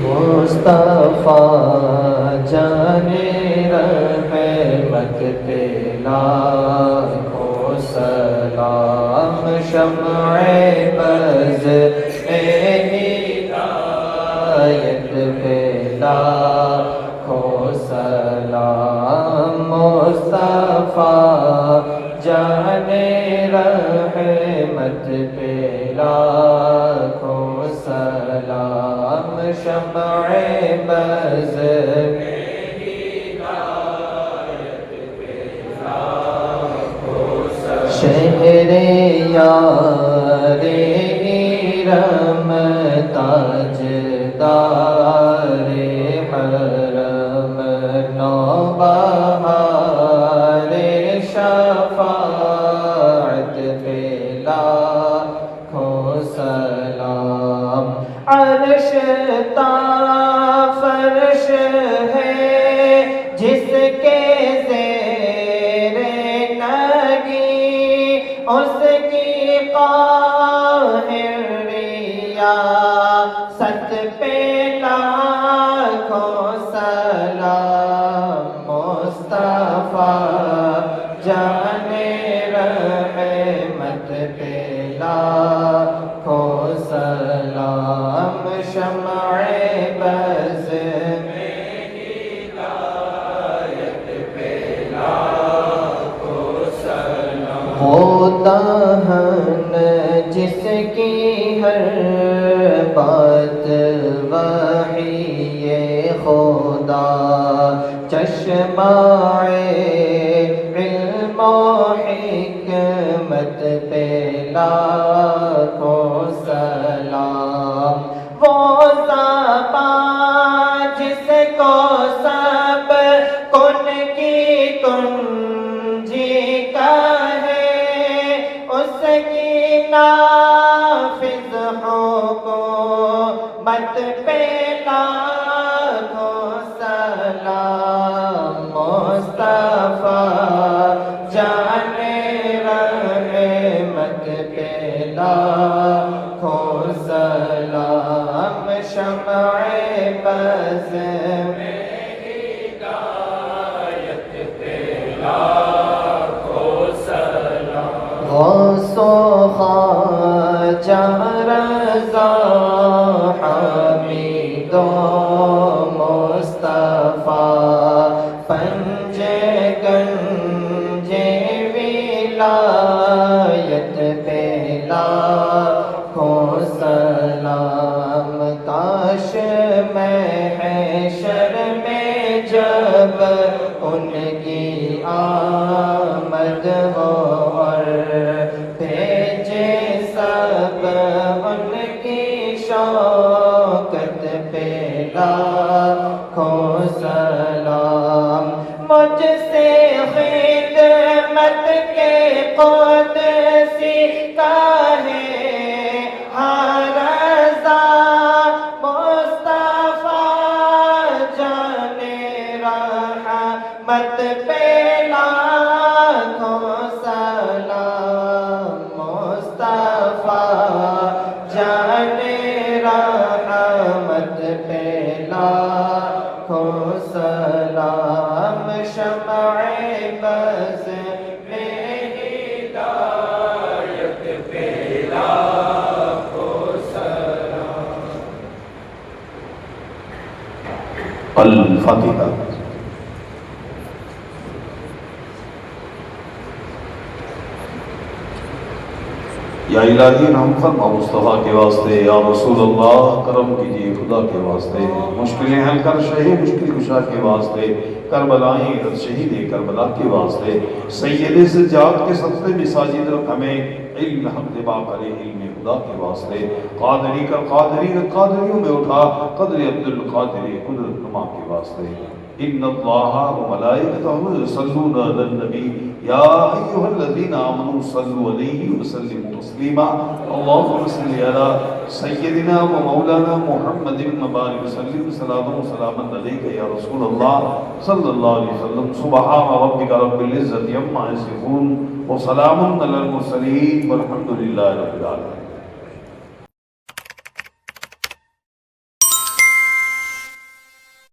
مصطفیٰ جانے رحمت پہ لاکھوں سلام، شمع بز ہدایت پہ لاکھوں سلام. مصطفیٰ جانے رحمت پہ لاکھوں سلام، شمع بز شہر یار ارم تاج دار حرم، نوبہار شفاعت پہ لاکھوں سلام. عرش تا فرش ہے جس کے زیر نگی، اس کی قاہر ریاست پہ لاکھوں سلام. مصطفیٰ جانے رحمت پہ لاکھوں سلام، شمع بز وہ دہن جس کی ہر بات وحی خدا، چشمہ علم و حکمت پہ لاکھوں سلام. وہ زبان جس کو سب کن کی کنجی کہے، اس کی نافذ حکومت پہ لاکھوں سلام. مصطفیٰ جانے رحمت پہ لاکھوں سلام، شمع بز غوث و خواجہ رضا حمید و مصطفیٰ، پنج گنج ولایت پہ لاکھوں سلام. کاش محشر میں جب ان کی آمد ہو اور بھیجے سب ان کی شوکت پہ لاکھوں سلام. مجھ سے خدمت کے قدسی کا ہے ہر رضا، پہ لاکھوں سلام، شمع بز میں ہدایت پہ لاکھوں سلام۔ الفاتحہ۔ یا الہی رحم فرما مصطفیٰ کے واسطے، یا رسول اللہ کرم کیجیے خدا کے واسطے، مشکلیں حل کر شہید مشکل کشا کے واسطے، کربلائیں رد شہید کربلا کے واسطے، سید سجاد کے صدقے میں ساجد رکھ ہمیں، علم حق دبا کرے علم خدا کے واسطے، قادری کر قادری رکھ قادریوں میں اٹھا، قدر عبدالقادری قدرت نما کے واسطے۔ ان اللہ و ملائکتہ یصلون علی النبی یا ایھا الذین آمنوا صلوا علیہ وسلموا تسلیما اللهم صل علی سیدنا و مولانا محمد مبارک وسلم صلاۃ و سلاما علیک یا رسول اللہ صلی اللہ علیہ وسلم۔ سبحان ربک رب العزۃ عما یصفون وسلام علی المرسلین والحمد للہ رب العالمین۔